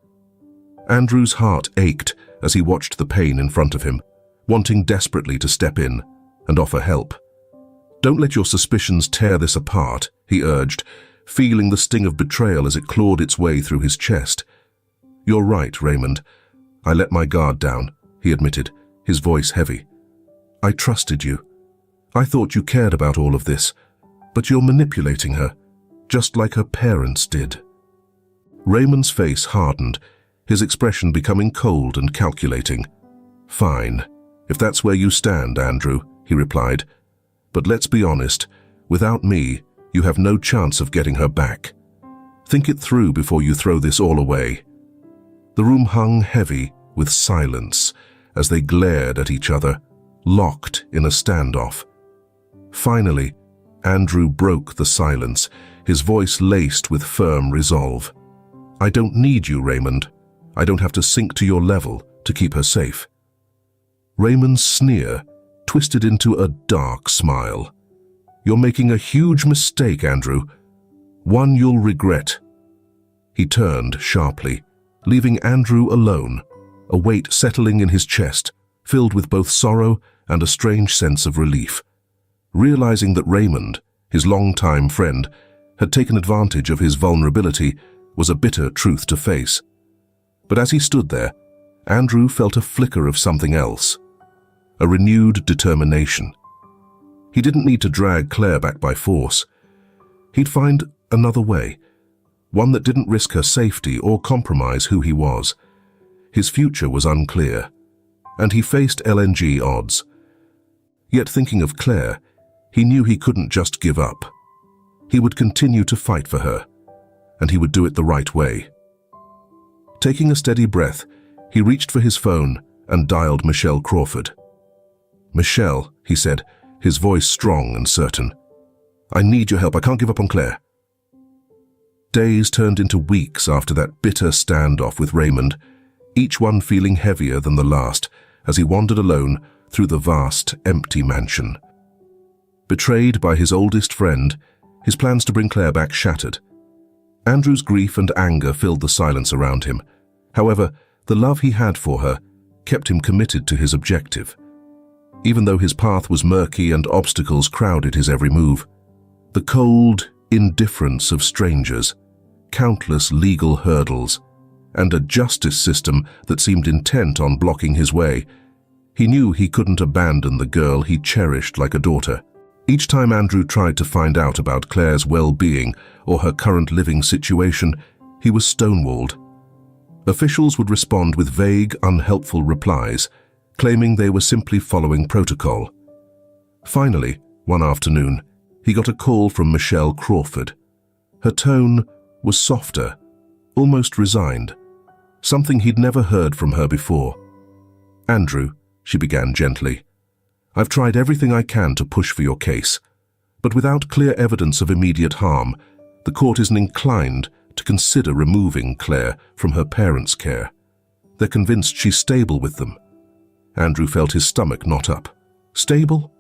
Andrew's heart ached as he watched the pain in front of him, wanting desperately to step in and offer help. "Don't let your suspicions tear this apart," he urged, feeling the sting of betrayal as it clawed its way through his chest. "You're right, Raymond. I let my guard down," he admitted, his voice heavy. "I trusted you. I thought you cared about all of this, but you're manipulating her, just like her parents did." Raymond's face hardened, his expression becoming cold and calculating. "Fine, if that's where you stand, Andrew," he replied. "But let's be honest, without me, you have no chance of getting her back. Think it through before you throw this all away." The room hung heavy with silence as they glared at each other, locked in a standoff. Finally, Andrew broke the silence, his voice laced with firm resolve. "I don't need you, Raymond. I don't have to sink to your level to keep her safe." Raymond's sneer twisted into a dark smile. "You're making a huge mistake, Andrew. One you'll regret." He turned sharply, leaving Andrew alone, a weight settling in his chest, filled with both sorrow and a strange sense of relief. Realizing that Raymond, his longtime friend, had taken advantage of his vulnerability was a bitter truth to face. But as he stood there, Andrew felt a flicker of something else, a renewed determination. He didn't need to drag Claire back by force. He'd find another way, one that didn't risk her safety or compromise who he was. His future was unclear, and he faced LNG odds. Yet thinking of Claire, he knew he couldn't just give up. He would continue to fight for her, and he would do it the right way. Taking a steady breath, he reached for his phone and dialed Michelle Crawford. "Michelle," he said, his voice strong and certain. "I need your help. I can't give up on Claire." Days turned into weeks after that bitter standoff with Raymond, each one feeling heavier than the last as he wandered alone through the vast, empty mansion. Betrayed by his oldest friend, his plans to bring Claire back shattered. Andrew's grief and anger filled the silence around him. However, the love he had for her kept him committed to his objective. Even though his path was murky and obstacles crowded his every move, the cold indifference of strangers, countless legal hurdles, and a justice system that seemed intent on blocking his way, he knew he couldn't abandon the girl he cherished like a daughter. Each time Andrew tried to find out about Claire's well-being or her current living situation, he was stonewalled. Officials would respond with vague, unhelpful replies, claiming they were simply following protocol. Finally, one afternoon, he got a call from Michelle Crawford. Her tone was softer, almost resigned, something he'd never heard from her before. "Andrew," she began gently, "I've tried everything I can to push for your case, but without clear evidence of immediate harm, the court isn't inclined to consider removing Claire from her parents' care. They're convinced she's stable with them." Andrew felt his stomach knot up. "Stable?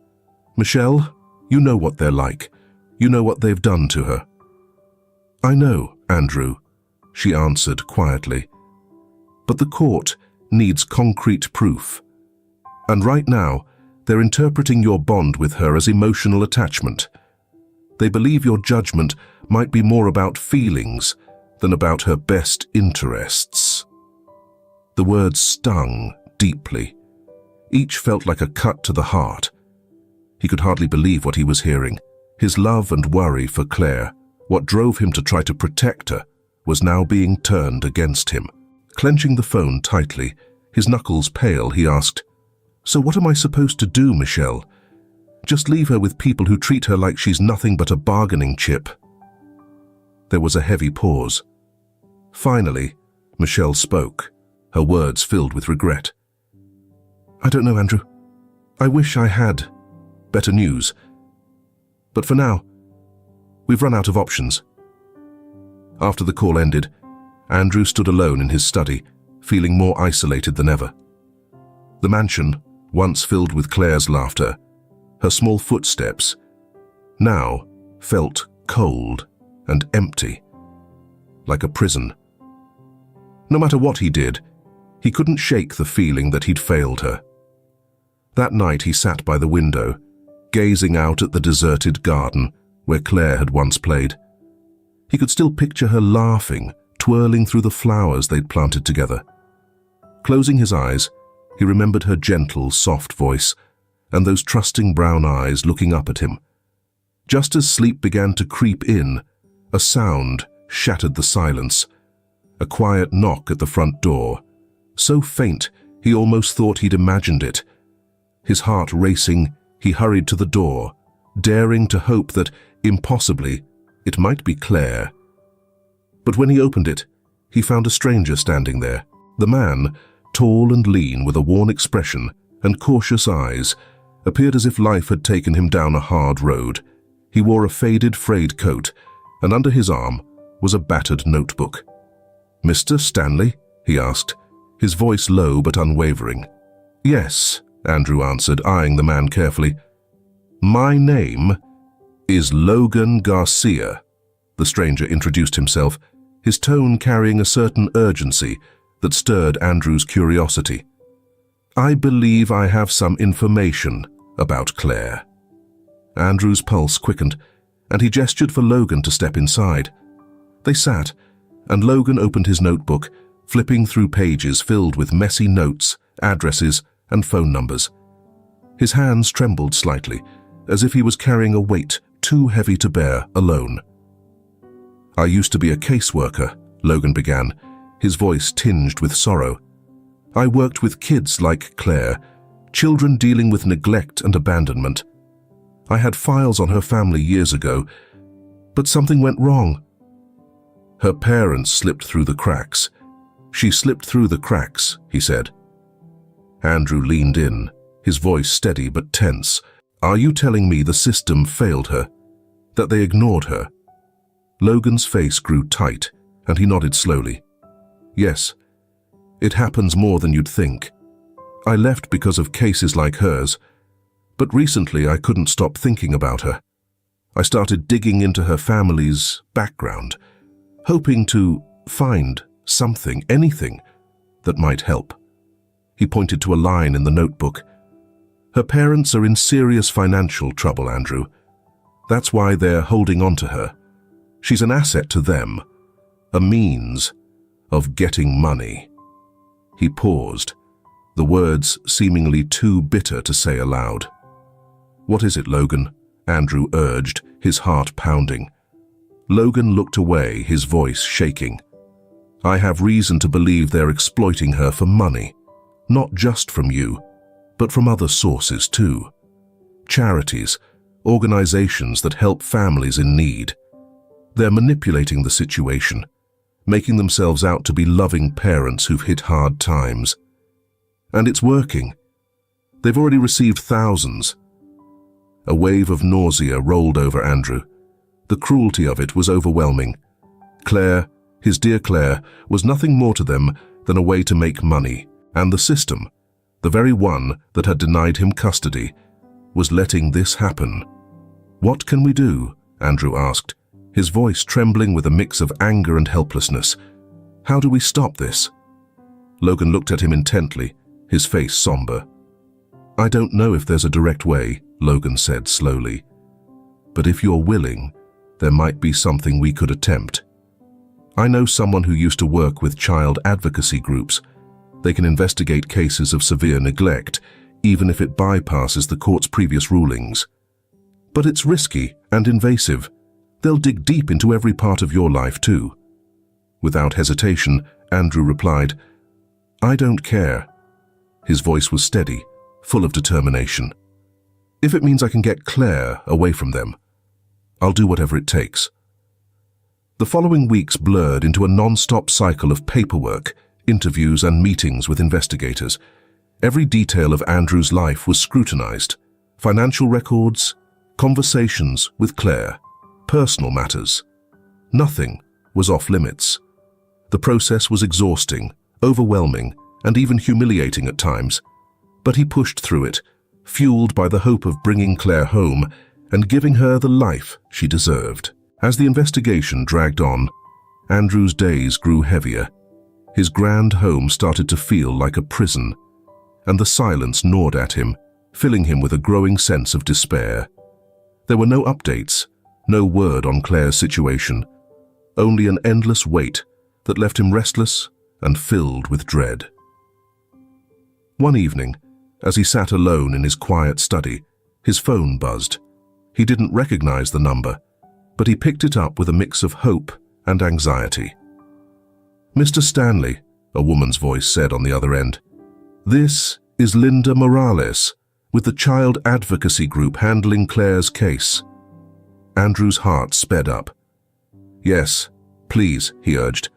Michelle, you know what they're like. You know what they've done to her." "I know, Andrew," she answered quietly. "But the court needs concrete proof. And right now, they're interpreting your bond with her as emotional attachment. They believe your judgment might be more about feelings than about her best interests." The words stung deeply. Each felt like a cut to the heart. He could hardly believe what he was hearing. His love and worry for Claire, what drove him to try to protect her, was now being turned against him. Clenching the phone tightly, his knuckles pale, he asked, "So what am I supposed to do, Michelle? Just leave her with people who treat her like she's nothing but a bargaining chip?" There was a heavy pause. Finally, Michelle spoke, her words filled with regret. "I don't know, Andrew. I wish I had better news. But for now, we've run out of options." After the call ended, Andrew stood alone in his study, feeling more isolated than ever. The mansion, once filled with Claire's laughter, her small footsteps, now felt cold and empty, like a prison. No matter what he did, he couldn't shake the feeling that he'd failed her. That night he sat by the window, gazing out at the deserted garden where Claire had once played. He could still picture her laughing, twirling through the flowers they'd planted together. Closing his eyes, he remembered her gentle, soft voice and those trusting brown eyes looking up at him. Just as sleep began to creep in, a sound shattered the silence, a quiet knock at the front door, so faint he almost thought he'd imagined it. His heart racing, he hurried to the door, daring to hope that, impossibly, it might be Claire. But when he opened it, he found a stranger standing there. The man, tall and lean with a worn expression and cautious eyes, appeared as if life had taken him down a hard road. He wore a faded frayed coat, and under his arm was a battered notebook. "Mr. Stanley?" he asked, his voice low but unwavering. "Yes," Andrew answered, eyeing the man carefully. "My name is Logan Garcia," the stranger introduced himself, his tone carrying a certain urgency that stirred Andrew's curiosity. "I believe I have some information about Claire." Andrew's pulse quickened, and he gestured for Logan to step inside. They sat, and Logan opened his notebook, flipping through pages filled with messy notes, addresses, and phone numbers. His hands trembled slightly, as if he was carrying a weight too heavy to bear alone. "I used to be a caseworker," Logan began, his voice tinged with sorrow. "I worked with kids like Claire, children dealing with neglect and abandonment. I had files on her family years ago, but something went wrong. Her parents slipped through the cracks. She slipped through the cracks," he said. Andrew leaned in, his voice steady but tense. "Are you telling me the system failed her? That they ignored her?" Logan's face grew tight, and he nodded slowly. "Yes, it happens more than you'd think. I left because of cases like hers, but recently I couldn't stop thinking about her. I started digging into her family's background, hoping to find something, anything, that might help." He pointed to a line in the notebook. "Her parents are in serious financial trouble, Andrew. That's why they're holding on to her. She's an asset to them, a means of getting money." He paused, the words seemingly too bitter to say aloud. "What is it, Logan?" Andrew urged, his heart pounding. Logan looked away, his voice shaking. "I have reason to believe they're exploiting her for money, not just from you, but from other sources too. Charities, organizations that help families in need. They're manipulating the situation, making themselves out to be loving parents who've hit hard times. And it's working. They've already received thousands." A wave of nausea rolled over Andrew. The cruelty of it was overwhelming. Claire, his dear Claire, was nothing more to them than a way to make money, and the system, the very one that had denied him custody, was letting this happen. "What can we do?" Andrew asked, his voice trembling with a mix of anger and helplessness. "How do we stop this?" Logan looked at him intently, his face somber. "I don't know if there's a direct way," Logan said slowly. "But if you're willing, there might be something we could attempt. I know someone who used to work with child advocacy groups. They can investigate cases of severe neglect, even if it bypasses the court's previous rulings. But it's risky and invasive. They'll dig deep into every part of your life too." Without hesitation, Andrew replied, "I don't care." His voice was steady, full of determination. "If it means I can get Claire away from them, I'll do whatever it takes." The following weeks blurred into a non-stop cycle of paperwork, interviews, and meetings with investigators. Every detail of Andrew's life was scrutinized. Financial records, conversations with Claire, personal matters. Nothing was off limits. The process was exhausting, overwhelming, and even humiliating at times. But he pushed through it, fueled by the hope of bringing Claire home and giving her the life she deserved. As the investigation dragged on, Andrew's days grew heavier. His grand home started to feel like a prison, and the silence gnawed at him, filling him with a growing sense of despair. There were no updates, no word on Claire's situation, only an endless wait that left him restless and filled with dread. One evening, as he sat alone in his quiet study, his phone buzzed. He didn't recognize the number, but he picked it up with a mix of hope and anxiety. "Mr. Stanley," a woman's voice said on the other end. "This is Linda Morales, with the child advocacy group handling Claire's case." Andrew's heart sped up. "Yes, please," he urged.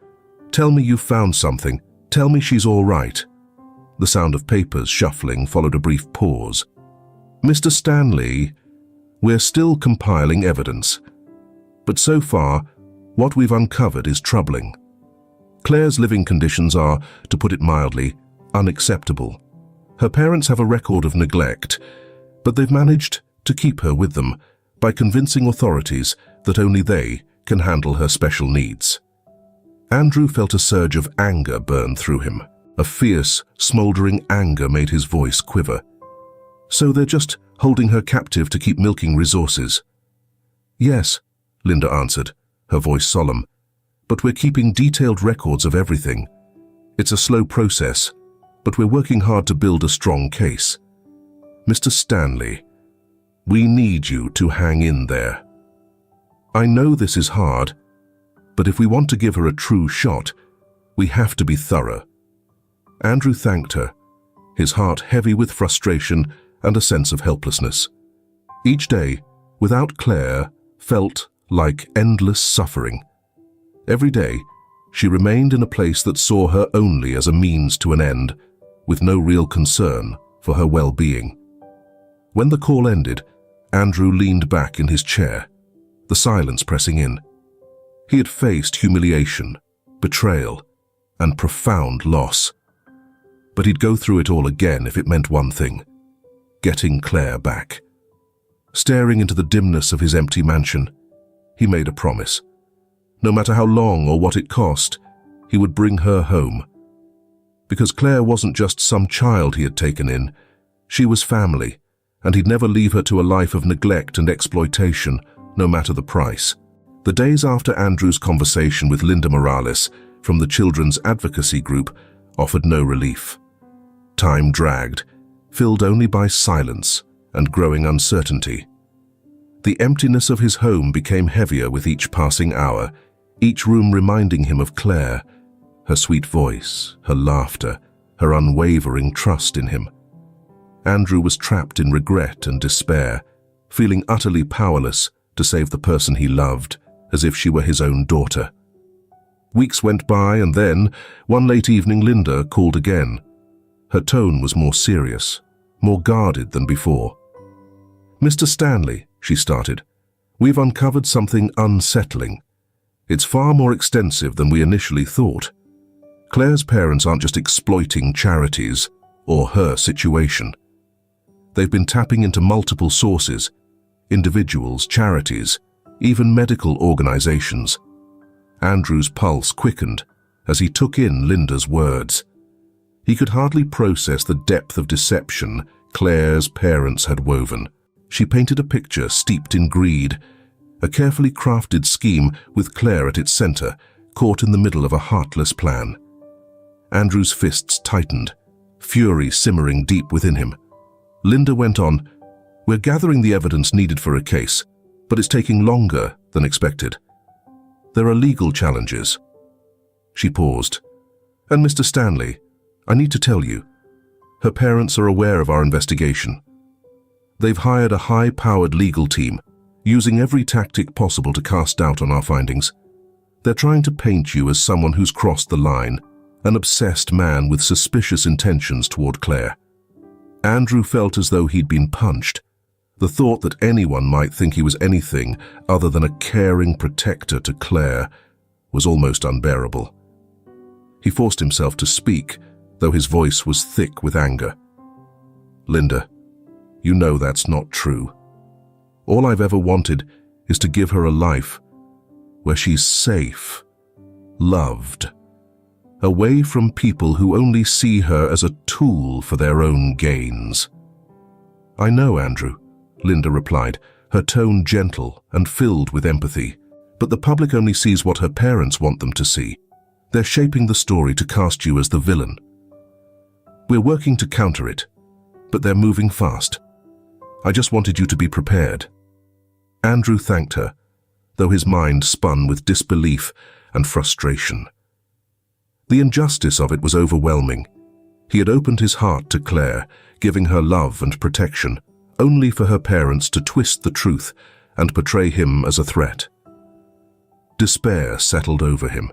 "Tell me you've found something. Tell me she's all right." The sound of papers shuffling followed a brief pause. "Mr. Stanley, we're still compiling evidence. But so far, what we've uncovered is troubling. Claire's living conditions are, to put it mildly, unacceptable. Her parents have a record of neglect, but they've managed to keep her with them by convincing authorities that only they can handle her special needs. Andrew felt a surge of anger burn through him. A fierce, smoldering anger made his voice quiver. So they're just holding her captive to keep milking resources? Yes, Linda answered, her voice solemn. But we're keeping detailed records of everything. It's a slow process, but we're working hard to build a strong case. Mr. Stanley, we need you to hang in there. I know this is hard, but if we want to give her a true shot, we have to be thorough. Andrew thanked her, his heart heavy with frustration and a sense of helplessness. Each day, without Claire, felt like endless suffering. Every day, she remained in a place that saw her only as a means to an end, with no real concern for her well-being. When the call ended, Andrew leaned back in his chair, the silence pressing in. He had faced humiliation, betrayal, and profound loss. But he'd go through it all again if it meant one thing: getting Claire back. Staring into the dimness of his empty mansion, he made a promise. No matter how long or what it cost, he would bring her home. Because Claire wasn't just some child he had taken in, she was family, and he'd never leave her to a life of neglect and exploitation, no matter the price. The days after Andrew's conversation with Linda Morales from the Children's Advocacy Group offered no relief. Time dragged, filled only by silence and growing uncertainty. The emptiness of his home became heavier with each passing hour, each room reminding him of Claire, her sweet voice, her laughter, her unwavering trust in him. Andrew was trapped in regret and despair, feeling utterly powerless to save the person he loved, as if she were his own daughter. Weeks went by, and then, one late evening, Linda called again. Her tone was more serious, more guarded than before. "Mr. Stanley," she started, "we've uncovered something unsettling. It's far more extensive than we initially thought. Claire's parents aren't just exploiting charities or her situation. They've been tapping into multiple sources, individuals, charities, even medical organizations." Andrew's pulse quickened as he took in Linda's words. He could hardly process the depth of deception Claire's parents had woven. She painted a picture steeped in greed, a carefully crafted scheme with Claire at its center, caught in the middle of a heartless plan. Andrew's fists tightened, fury simmering deep within him. Linda went on, "We're gathering the evidence needed for a case, but it's taking longer than expected. There are legal challenges." She paused. "And Mr. Stanley, I need to tell you, her parents are aware of our investigation. They've hired a high-powered legal team, using every tactic possible to cast doubt on our findings. They're trying to paint you as someone who's crossed the line, an obsessed man with suspicious intentions toward Claire." Andrew felt as though he'd been punched. The thought that anyone might think he was anything other than a caring protector to Claire was almost unbearable. He forced himself to speak, though his voice was thick with anger. "Linda, you know that's not true. All I've ever wanted is to give her a life where she's safe, loved, away from people who only see her as a tool for their own gains." "I know, Andrew," Linda replied, her tone gentle and filled with empathy. "But the public only sees what her parents want them to see. They're shaping the story to cast you as the villain. We're working to counter it, but they're moving fast. I just wanted you to be prepared." Andrew thanked her, though his mind spun with disbelief and frustration. The injustice of it was overwhelming. He had opened his heart to Claire, giving her love and protection, only for her parents to twist the truth and portray him as a threat. Despair settled over him,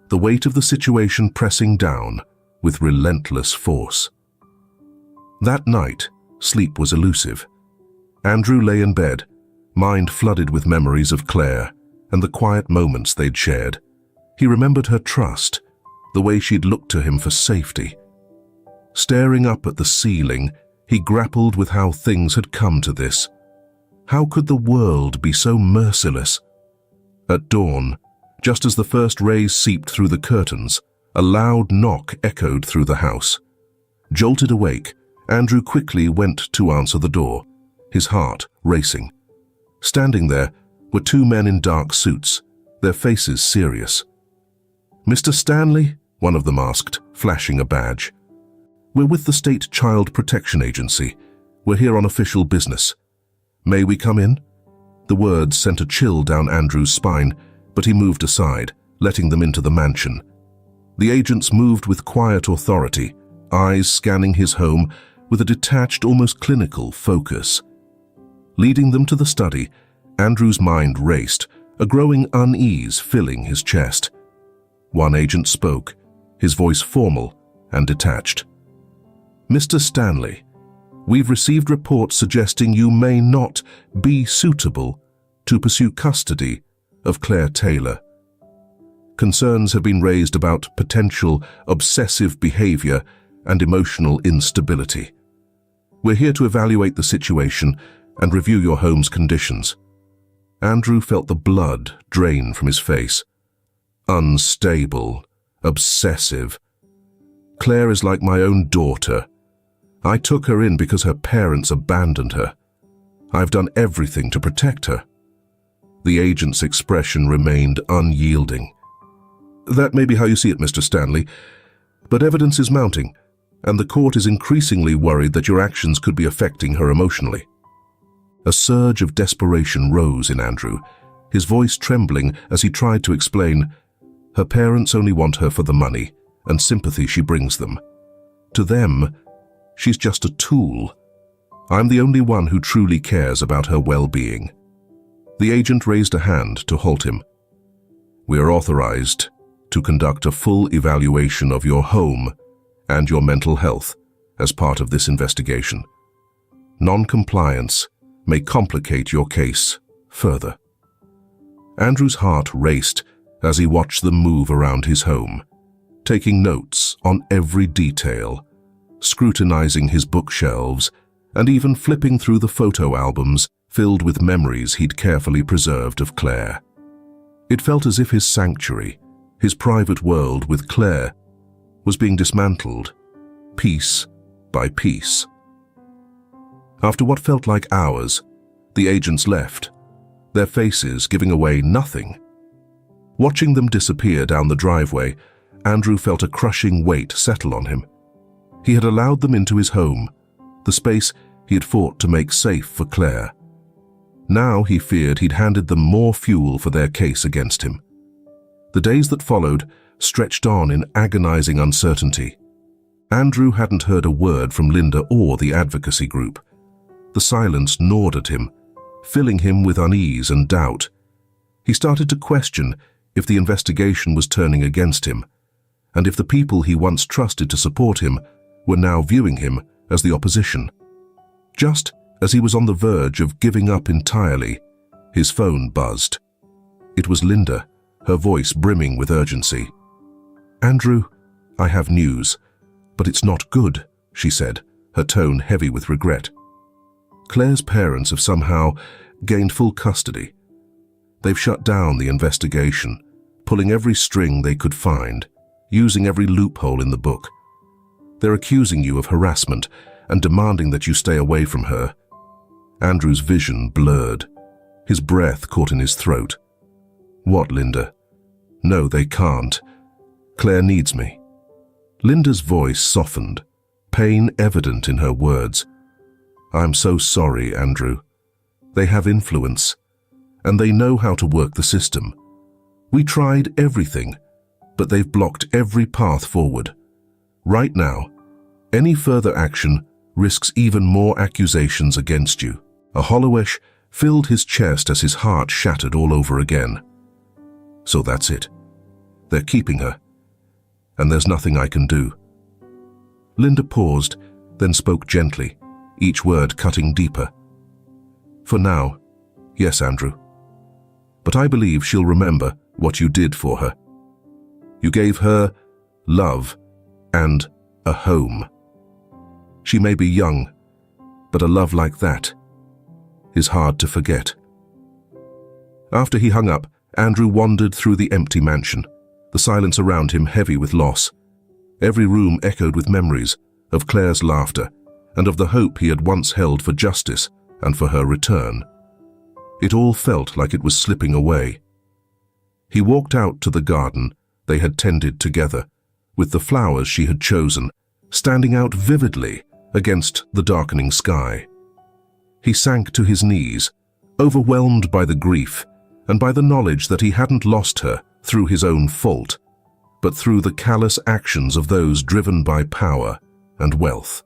the weight of the situation pressing down with relentless force. That night, sleep was elusive. Andrew lay in bed, mind flooded with memories of Claire and the quiet moments they'd shared. He remembered her trust, the way she'd looked to him for safety. Staring up at the ceiling, he grappled with how things had come to this. How could the world be so merciless? At dawn, just as the first rays seeped through the curtains, a loud knock echoed through the house. Jolted awake, Andrew quickly went to answer the door, his heart racing. Standing there were two men in dark suits, their faces serious. "Mr. Stanley?" one of them asked, flashing a badge. "We're with the State Child Protection Agency. We're here on official business. May we come in?" The words sent a chill down Andrew's spine, but he moved aside, letting them into the mansion. The agents moved with quiet authority, eyes scanning his home with a detached, almost clinical focus. Leading them to the study, Andrew's mind raced, a growing unease filling his chest. One agent spoke, his voice formal and detached. "Mr. Stanley, we've received reports suggesting you may not be suitable to pursue custody of Claire Taylor. Concerns have been raised about potential obsessive behavior and emotional instability. We're here to evaluate the situation and review your home's conditions." Andrew felt the blood drain from his face. Unstable, obsessive. "Claire is like my own daughter. I took her in because her parents abandoned her. I've done everything to protect her." The agent's expression remained unyielding. "That may be how you see it, Mr. Stanley, but evidence is mounting, and the court is increasingly worried that your actions could be affecting her emotionally." A surge of desperation rose in Andrew, his voice trembling as he tried to explain, "Her parents only want her for the money and sympathy she brings them. To them, she's just a tool. I'm the only one who truly cares about her well-being." The agent raised a hand to halt him. "We are authorized to conduct a full evaluation of your home and your mental health as part of this investigation. Non-compliance may complicate your case further." Andrew's heart raced as he watched them move around his home, taking notes on every detail, scrutinizing his bookshelves, and even flipping through the photo albums filled with memories he'd carefully preserved of Claire. It felt as if his sanctuary, his private world with Claire, was being dismantled, piece by piece. After what felt like hours, the agents left, their faces giving away nothing. Watching them disappear down the driveway, Andrew felt a crushing weight settle on him. He had allowed them into his home, the space he had fought to make safe for Claire. Now he feared he'd handed them more fuel for their case against him. The days that followed stretched on in agonizing uncertainty. Andrew hadn't heard a word from Linda or the advocacy group. The silence gnawed at him, filling him with unease and doubt. He started to question if the investigation was turning against him, and if the people he once trusted to support him were now viewing him as the opposition. Just as he was on the verge of giving up entirely, his phone buzzed. It was Linda, her voice brimming with urgency. "Andrew, I have news, but it's not good," she said, her tone heavy with regret. "Claire's parents have somehow gained full custody. They've shut down the investigation, pulling every string they could find, using every loophole in the book. They're accusing you of harassment and demanding that you stay away from her." Andrew's vision blurred, his breath caught in his throat. "What, Linda? No, they can't. Claire needs me." Linda's voice softened, pain evident in her words. "I'm so sorry, Andrew. They have influence, and they know how to work the system. We tried everything, but they've blocked every path forward. Right now, any further action risks even more accusations against you." A hollowish filled his chest as his heart shattered all over again. "So that's it. They're keeping her, and there's nothing I can do." Linda paused, then spoke gently, each word cutting deeper. "For now, yes, Andrew. But I believe she'll remember what you did for her. You gave her love and a home. She may be young, but a love like that is hard to forget. After he hung up, Andrew wandered through the empty mansion, the silence around him heavy with loss. Every room echoed with memories of Claire's laughter and of the hope he had once held for justice and for her return. It all felt like it was slipping away. He walked out to the garden they had tended together, with the flowers she had chosen standing out vividly against the darkening sky. He sank to his knees, overwhelmed by the grief and by the knowledge that he hadn't lost her through his own fault, but through the callous actions of those driven by power and wealth.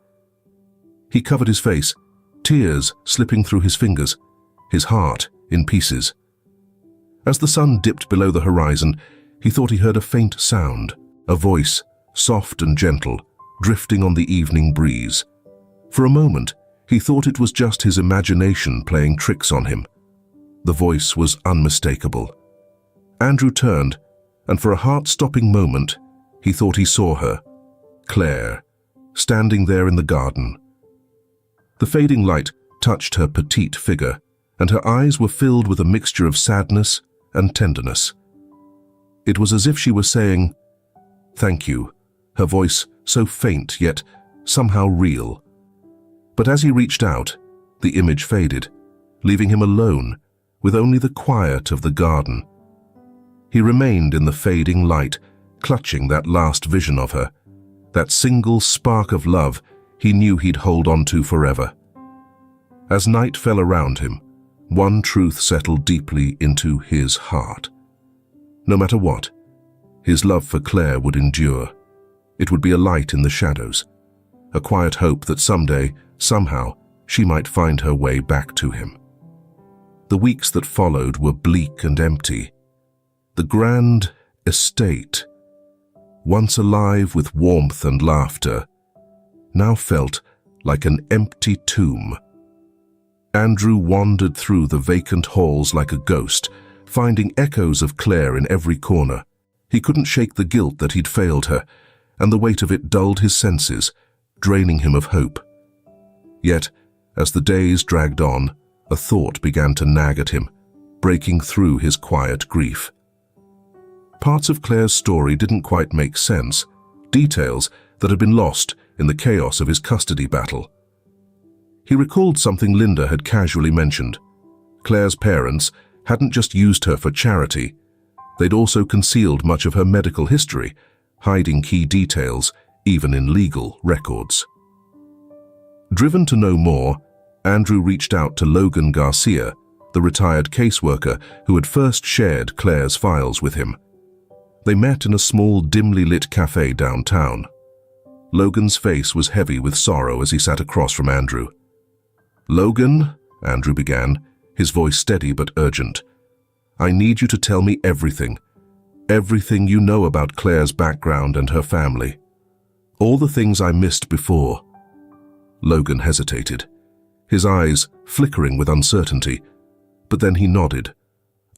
He covered his face, tears slipping through his fingers, his heart in pieces. As the sun dipped below the horizon, he thought he heard a faint sound, a voice, soft and gentle, drifting on the evening breeze. For a moment, he thought it was just his imagination playing tricks on him. The voice was unmistakable. Andrew turned, and for a heart-stopping moment, he thought he saw her, Claire, standing there in the garden. The fading light touched her petite figure, and her eyes were filled with a mixture of sadness and tenderness. It was as if she were saying, "Thank you," her voice so faint yet somehow real. But as he reached out, the image faded, leaving him alone with only the quiet of the garden. He remained in the fading light, clutching that last vision of her, that single spark of love he knew he'd hold on to forever. As night fell around him, one truth settled deeply into his heart. No matter what, his love for Claire would endure. It would be a light in the shadows, a quiet hope that someday, somehow, she might find her way back to him. The weeks that followed were bleak and empty. The grand estate, once alive with warmth and laughter, now felt like an empty tomb. Andrew wandered through the vacant halls like a ghost, finding echoes of Claire in every corner. He couldn't shake the guilt that he'd failed her, and the weight of it dulled his senses, draining him of hope. Yet, as the days dragged on, a thought began to nag at him, breaking through his quiet grief. Parts of Claire's story didn't quite make sense, details that had been lost in the chaos of his custody battle. He recalled something Linda had casually mentioned. Claire's parents hadn't just used her for charity, they'd also concealed much of her medical history, hiding key details even in legal records. Driven to know more, Andrew reached out to Logan Garcia, the retired caseworker who had first shared Claire's files with him. They met in a small, dimly lit cafe downtown. Logan's face was heavy with sorrow as he sat across from Andrew. "Logan," Andrew began, his voice steady but urgent, "I need you to tell me everything. Everything you know about Claire's background and her family. All the things I missed before." Logan hesitated, his eyes flickering with uncertainty, but then he nodded,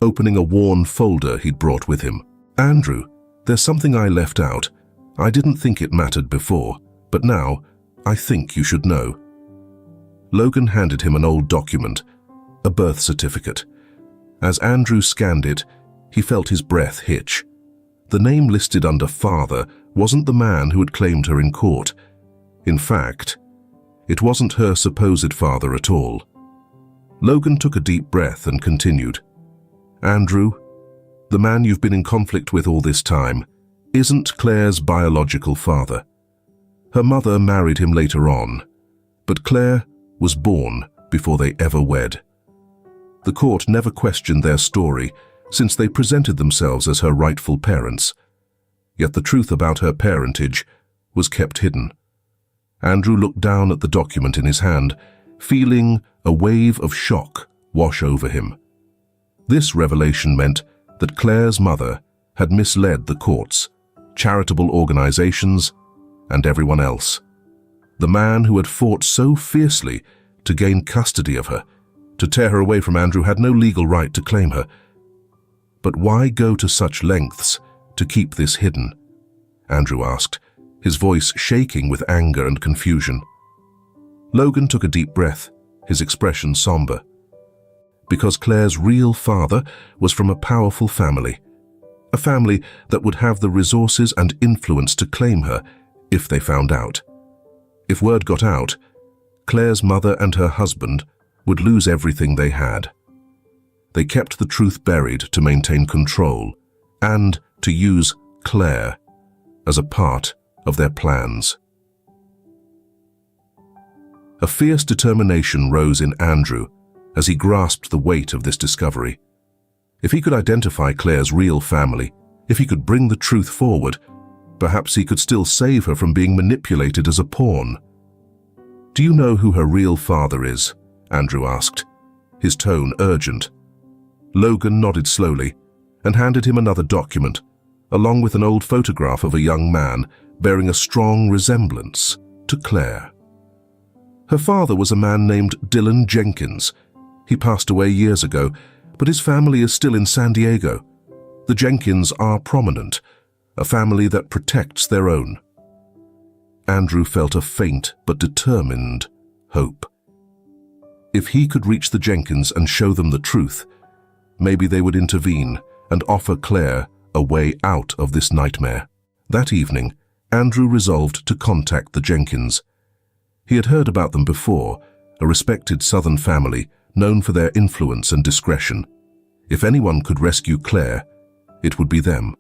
opening a worn folder he'd brought with him. "Andrew, there's something I left out. I didn't think it mattered before, but now I think you should know." Logan handed him an old document, a birth certificate. As Andrew scanned it, he felt his breath hitch. The name listed under father wasn't the man who had claimed her in court. In fact, it wasn't her supposed father at all. Logan took a deep breath and continued. "Andrew, the man you've been in conflict with all this time isn't Claire's biological father. Her mother married him later on, but Claire was born before they ever wed. The court never questioned their story since they presented themselves as her rightful parents. Yet the truth about her parentage was kept hidden." Andrew looked down at the document in his hand, feeling a wave of shock wash over him. This revelation meant that Claire's mother had misled the courts, charitable organizations, and everyone else. The man who had fought so fiercely to gain custody of her, to tear her away from Andrew, had no legal right to claim her. But why go to such lengths to keep this hidden? Andrew asked, his voice shaking with anger and confusion. Logan took a deep breath, his expression somber. Because Claire's real father was from a powerful family. A family that would have the resources and influence to claim her if they found out. If word got out, Claire's mother and her husband would lose everything they had. They kept the truth buried to maintain control and to use Claire as a part of their plans. A fierce determination rose in Andrew as he grasped the weight of this discovery. If he could identify Claire's real family, if he could bring the truth forward, perhaps he could still save her from being manipulated as a pawn. "Do you know who her real father is?" Andrew asked, his tone urgent. Logan nodded slowly and handed him another document, along with an old photograph of a young man bearing a strong resemblance to Claire. Her father was a man named Dylan Jenkins. He passed away years ago, but his family is still in San Diego. The Jenkins are prominent, a family that protects their own. Andrew felt a faint but determined hope. If he could reach the Jenkins and show them the truth, maybe they would intervene and offer Claire a way out of this nightmare. That evening, Andrew resolved to contact the Jenkins. He had heard about them before, a respected Southern family known for their influence and discretion. If anyone could rescue Claire, it would be them.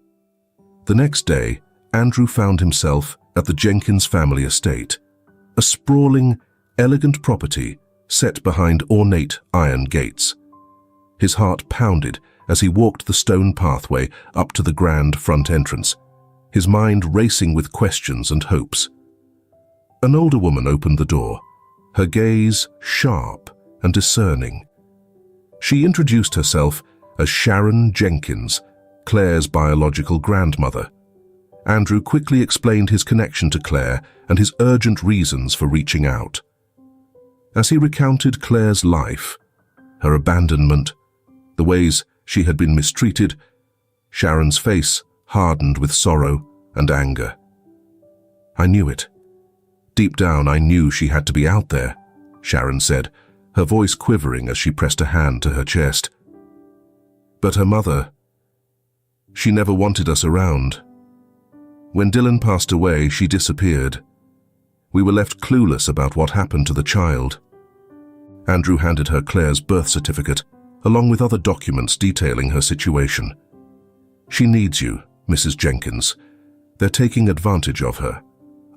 The next day, Andrew found himself at the Jenkins family estate, a sprawling, elegant property set behind ornate iron gates. His heart pounded as he walked the stone pathway up to the grand front entrance, his mind racing with questions and hopes. An older woman opened the door, her gaze sharp and discerning. She introduced herself as Sharon Jenkins, Claire's biological grandmother. Andrew quickly explained his connection to Claire and his urgent reasons for reaching out. As he recounted Claire's life, her abandonment, the ways she had been mistreated, Sharon's face hardened with sorrow and anger. "I knew it. Deep down, I knew she had to be out there," Sharon said, her voice quivering as she pressed a hand to her chest. "But her mother, she never wanted us around. When Dylan passed away, she disappeared. We were left clueless about what happened to the child." Andrew handed her Claire's birth certificate, along with other documents detailing her situation. "She needs you, Mrs. Jenkins. They're taking advantage of her.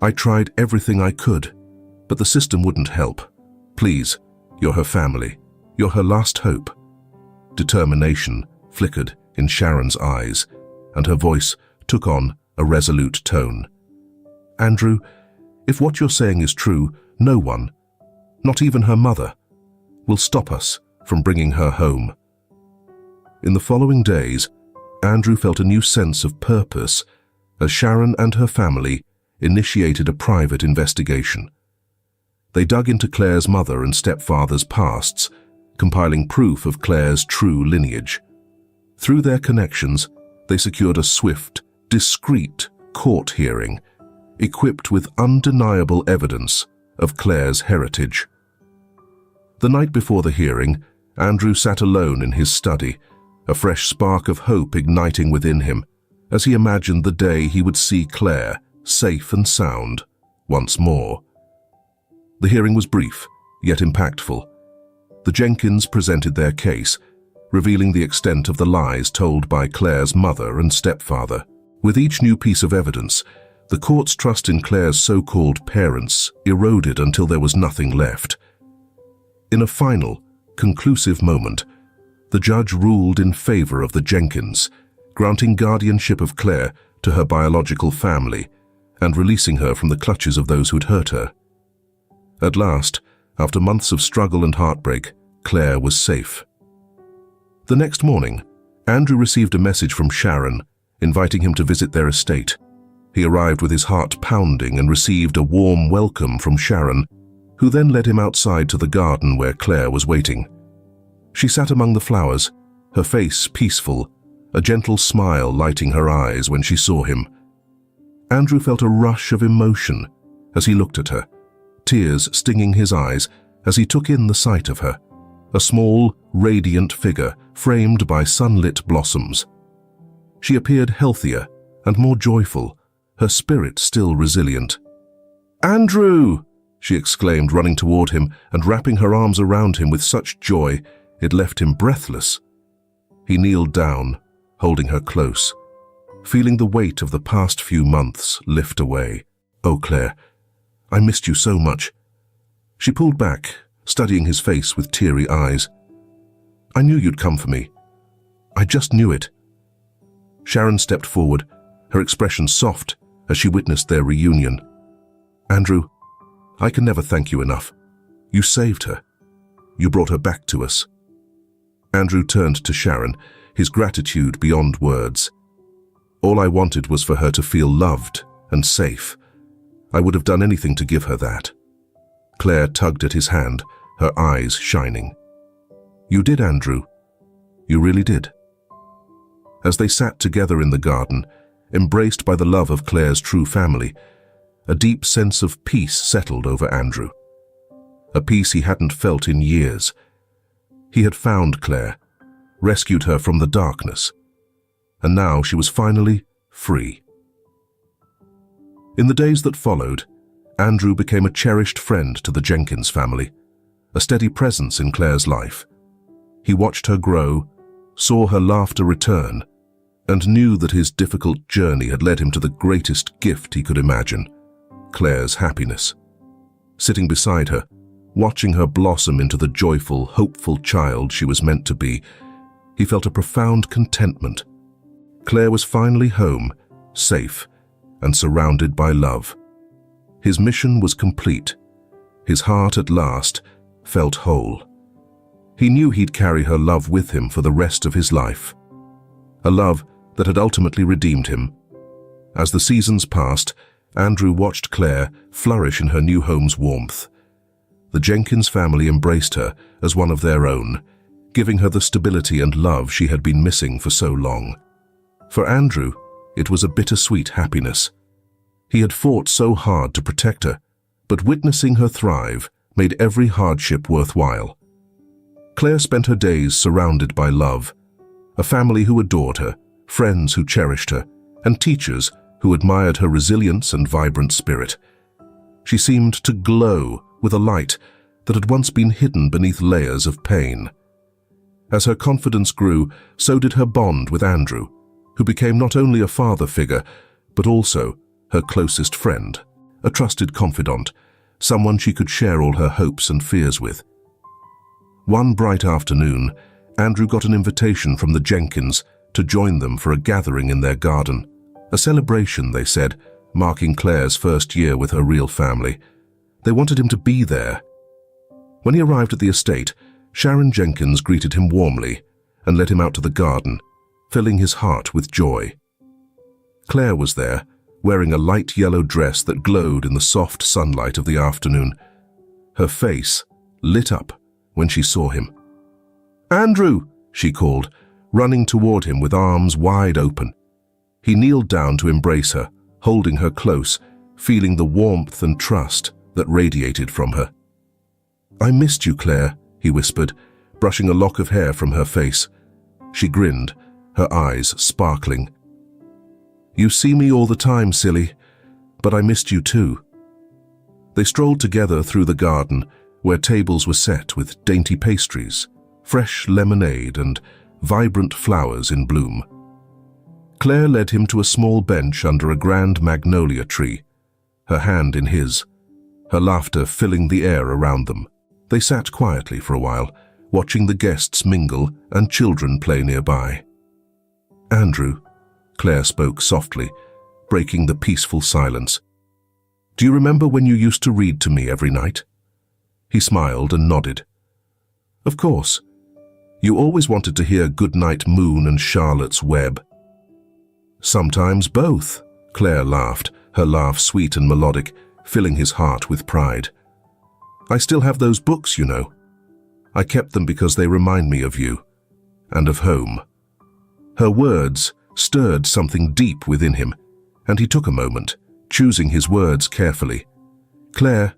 I tried everything I could, but the system wouldn't help. Please, you're her family. You're her last hope." Determination flickered in Sharon's eyes, and her voice took on a resolute tone. "Andrew, if what you're saying is true, no one, not even her mother, will stop us from bringing her home." In the following days, Andrew felt a new sense of purpose as Sharon and her family initiated a private investigation. They dug into Claire's mother and stepfather's pasts, compiling proof of Claire's true lineage. Through their connections, they secured a swift, discreet court hearing, equipped with undeniable evidence of Claire's heritage. The night before the hearing, Andrew sat alone in his study, a fresh spark of hope igniting within him, as he imagined the day he would see Claire, safe and sound, once more. The hearing was brief, yet impactful. The Jenkins presented their case, revealing the extent of the lies told by Claire's mother and stepfather. With each new piece of evidence, the court's trust in Claire's so-called parents eroded until there was nothing left. In a final, conclusive moment, the judge ruled in favor of the Jenkins, granting guardianship of Claire to her biological family and releasing her from the clutches of those who'd hurt her. At last, after months of struggle and heartbreak, Claire was safe. The next morning, Andrew received a message from Sharon, inviting him to visit their estate. He arrived with his heart pounding and received a warm welcome from Sharon, who then led him outside to the garden where Claire was waiting. She sat among the flowers, her face peaceful, a gentle smile lighting her eyes when she saw him. Andrew felt a rush of emotion as he looked at her, tears stinging his eyes as he took in the sight of her, a small, radiant figure framed by sunlit blossoms. She appeared healthier and more joyful, her spirit still resilient. "Andrew!" she exclaimed, running toward him and wrapping her arms around him with such joy it left him breathless. He kneeled down, holding her close, feeling the weight of the past few months lift away. "Oh, Claire, I missed you so much." She pulled back, studying his face with teary eyes. "I knew you'd come for me. I just knew it." Sharon stepped forward, her expression soft as she witnessed their reunion. "Andrew, I can never thank you enough. You saved her. You brought her back to us." Andrew turned to Sharon, his gratitude beyond words. "All I wanted was for her to feel loved and safe. I would have done anything to give her that." Claire tugged at his hand, her eyes shining. "You did, Andrew. You really did." As they sat together in the garden, embraced by the love of Claire's true family, a deep sense of peace settled over Andrew. A peace he hadn't felt in years. He had found Claire, rescued her from the darkness, and now she was finally free. In the days that followed, Andrew became a cherished friend to the Jenkins family, a steady presence in Claire's life. He watched her grow, saw her laughter return, and knew that his difficult journey had led him to the greatest gift he could imagine, Claire's happiness. Sitting beside her, watching her blossom into the joyful, hopeful child she was meant to be, he felt a profound contentment. Claire was finally home, safe, and surrounded by love. His mission was complete. His heart at last felt whole. He knew he'd carry her love with him for the rest of his life, a love that had ultimately redeemed him. As the seasons passed, Andrew watched Claire flourish in her new home's warmth. The Jenkins family embraced her as one of their own, giving her the stability and love she had been missing for so long. For Andrew, it was a bittersweet happiness. He had fought so hard to protect her, but witnessing her thrive made every hardship worthwhile. Claire spent her days surrounded by love, a family who adored her, friends who cherished her, and teachers who admired her resilience and vibrant spirit. She seemed to glow with a light that had once been hidden beneath layers of pain. As her confidence grew, so did her bond with Andrew, who became not only a father figure, but also her closest friend, a trusted confidant, someone she could share all her hopes and fears with. One bright afternoon, Andrew got an invitation from the Jenkins to join them for a gathering in their garden. A celebration, they said, marking Claire's first year with her real family. They wanted him to be there. When he arrived at the estate, Sharon Jenkins greeted him warmly and led him out to the garden, filling his heart with joy. Claire was there, wearing a light yellow dress that glowed in the soft sunlight of the afternoon. Her face lit up when she saw him. "Andrew!" she called, running toward him with arms wide open. He kneeled down to embrace her, holding her close, feeling the warmth and trust that radiated from her. "I missed you, Claire," he whispered, brushing a lock of hair from her face. She grinned, her eyes sparkling. "You see me all the time, silly, but I missed you too." They strolled together through the garden, where tables were set with dainty pastries, fresh lemonade, and vibrant flowers in bloom. Claire led him to a small bench under a grand magnolia tree, her hand in his, her laughter filling the air around them. They sat quietly for a while, watching the guests mingle and children play nearby. "Andrew," Claire spoke softly, breaking the peaceful silence. "Do you remember when you used to read to me every night?" He smiled and nodded. "Of course. You always wanted to hear Goodnight Moon and Charlotte's Web." "Sometimes both," Claire laughed, her laugh sweet and melodic, filling his heart with pride. "I still have those books, you know. I kept them because they remind me of you, and of home." Her words stirred something deep within him, and he took a moment, choosing his words carefully. "Claire,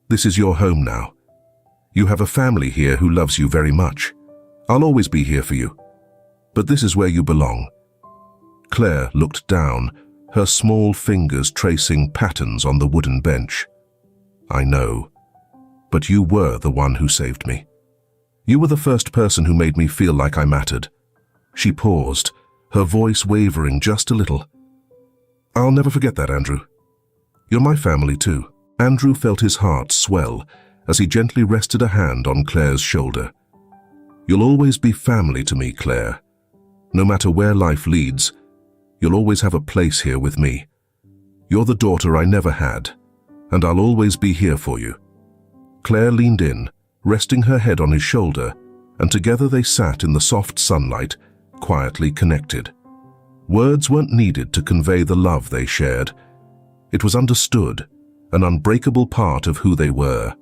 This is your home now. You have a family here who loves you very much. I'll always be here for you. But this is where you belong." Claire looked down, her small fingers tracing patterns on the wooden bench. "I know, but you were the one who saved me. You were the first person who made me feel like I mattered." She paused, her voice wavering just a little. "I'll never forget that, Andrew. You're my family too." Andrew felt his heart swell as he gently rested a hand on Claire's shoulder. "You'll always be family to me, Claire. No matter where life leads, you'll always have a place here with me. You're the daughter I never had, and I'll always be here for you." Claire leaned in, resting her head on his shoulder, and together they sat in the soft sunlight, quietly connected. Words weren't needed to convey the love they shared. It was understood, an unbreakable part of who they were.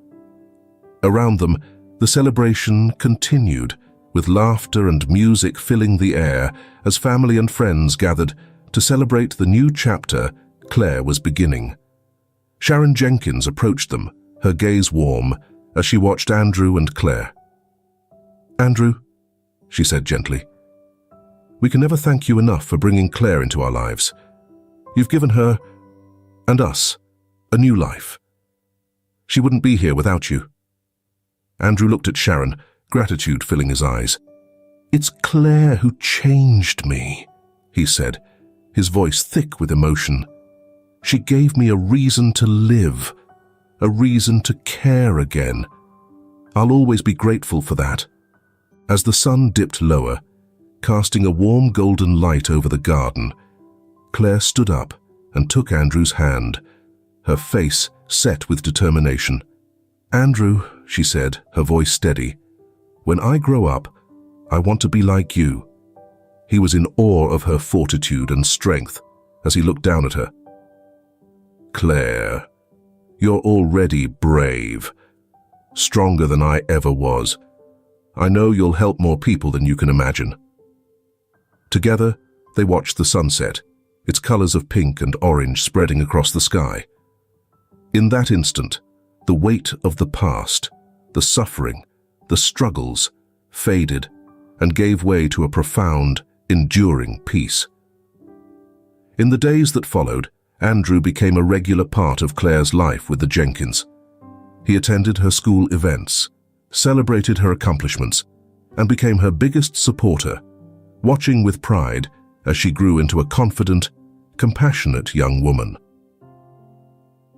Around them, the celebration continued, with laughter and music filling the air as family and friends gathered to celebrate the new chapter Claire was beginning. Sharon Jenkins approached them, her gaze warm, as she watched Andrew and Claire. "Andrew," she said gently, "we can never thank you enough for bringing Claire into our lives. You've given her, and us, a new life. She wouldn't be here without you." Andrew looked at Sharon, gratitude filling his eyes. "It's Claire who changed me," he said, his voice thick with emotion. "She gave me a reason to live, a reason to care again. I'll always be grateful for that." As the sun dipped lower, casting a warm golden light over the garden, Claire stood up and took Andrew's hand, her face set with determination. "Andrew," she said, her voice steady, "when I grow up, I want to be like you." He was in awe of her fortitude and strength as he looked down at her. "Claire, you're already brave, stronger than I ever was. I know you'll help more people than you can imagine." Together, they watched the sunset, its colors of pink and orange spreading across the sky. In that instant, the weight of the past, the suffering, the struggles, faded and gave way to a profound, enduring peace. In the days that followed, Andrew became a regular part of Claire's life with the Jenkins. He attended her school events, celebrated her accomplishments, and became her biggest supporter, watching with pride as she grew into a confident, compassionate young woman.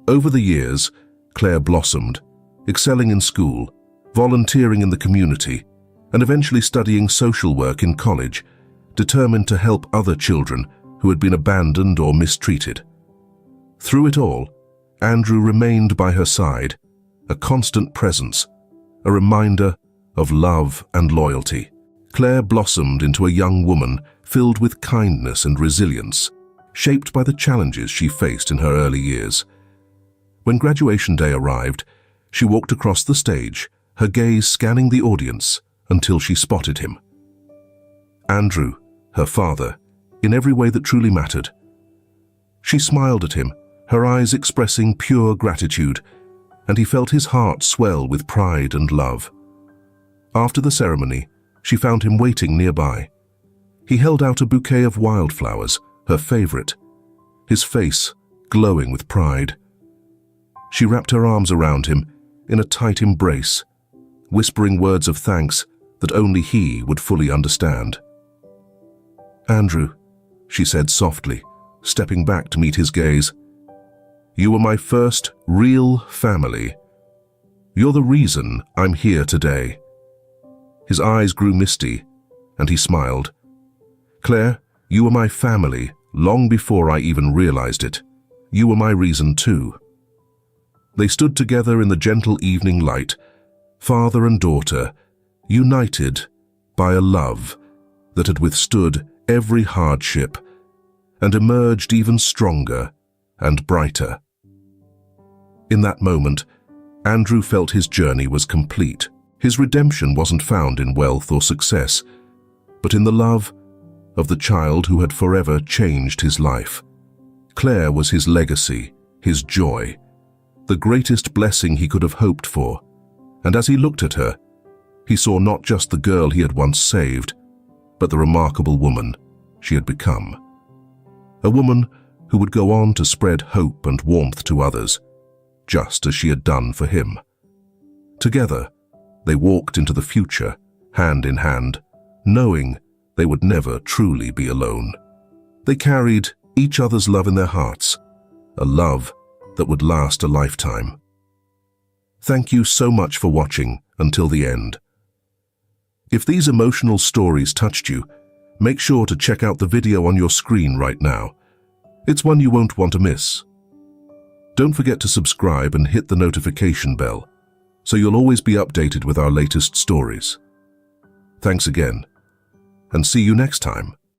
Over the years, Claire blossomed, excelling in school, volunteering in the community, and eventually studying social work in college, determined to help other children who had been abandoned or mistreated. Through it all, Andrew remained by her side, a constant presence, a reminder of love and loyalty. Claire blossomed into a young woman filled with kindness and resilience, shaped by the challenges she faced in her early years. When graduation day arrived, she walked across the stage, her gaze scanning the audience until she spotted him. Andrew, her father, in every way that truly mattered. She smiled at him, her eyes expressing pure gratitude, and he felt his heart swell with pride and love. After the ceremony, she found him waiting nearby. He held out a bouquet of wildflowers, her favorite, his face glowing with pride. She wrapped her arms around him in a tight embrace, whispering words of thanks that only he would fully understand. "Andrew," she said softly, stepping back to meet his gaze, "you were my first real family. You're the reason I'm here today." His eyes grew misty, and he smiled. "Claire, you were my family long before I even realized it. You were my reason too." They stood together in the gentle evening light, father and daughter, united by a love that had withstood every hardship and emerged even stronger and brighter. In that moment, Andrew felt his journey was complete. His redemption wasn't found in wealth or success, but in the love of the child who had forever changed his life. Claire was his legacy, his joy, the greatest blessing he could have hoped for, and as he looked at her, he saw not just the girl he had once saved, but the remarkable woman she had become. A woman who would go on to spread hope and warmth to others, just as she had done for him. Together, they walked into the future, hand in hand, knowing they would never truly be alone. They carried each other's love in their hearts, a love that would last a lifetime. Thank you so much for watching until the end. If these emotional stories touched you, make sure to check out the video on your screen right now. It's one you won't want to miss. Don't forget to subscribe and hit the notification bell, so you'll always be updated with our latest stories. Thanks again, and see you next time.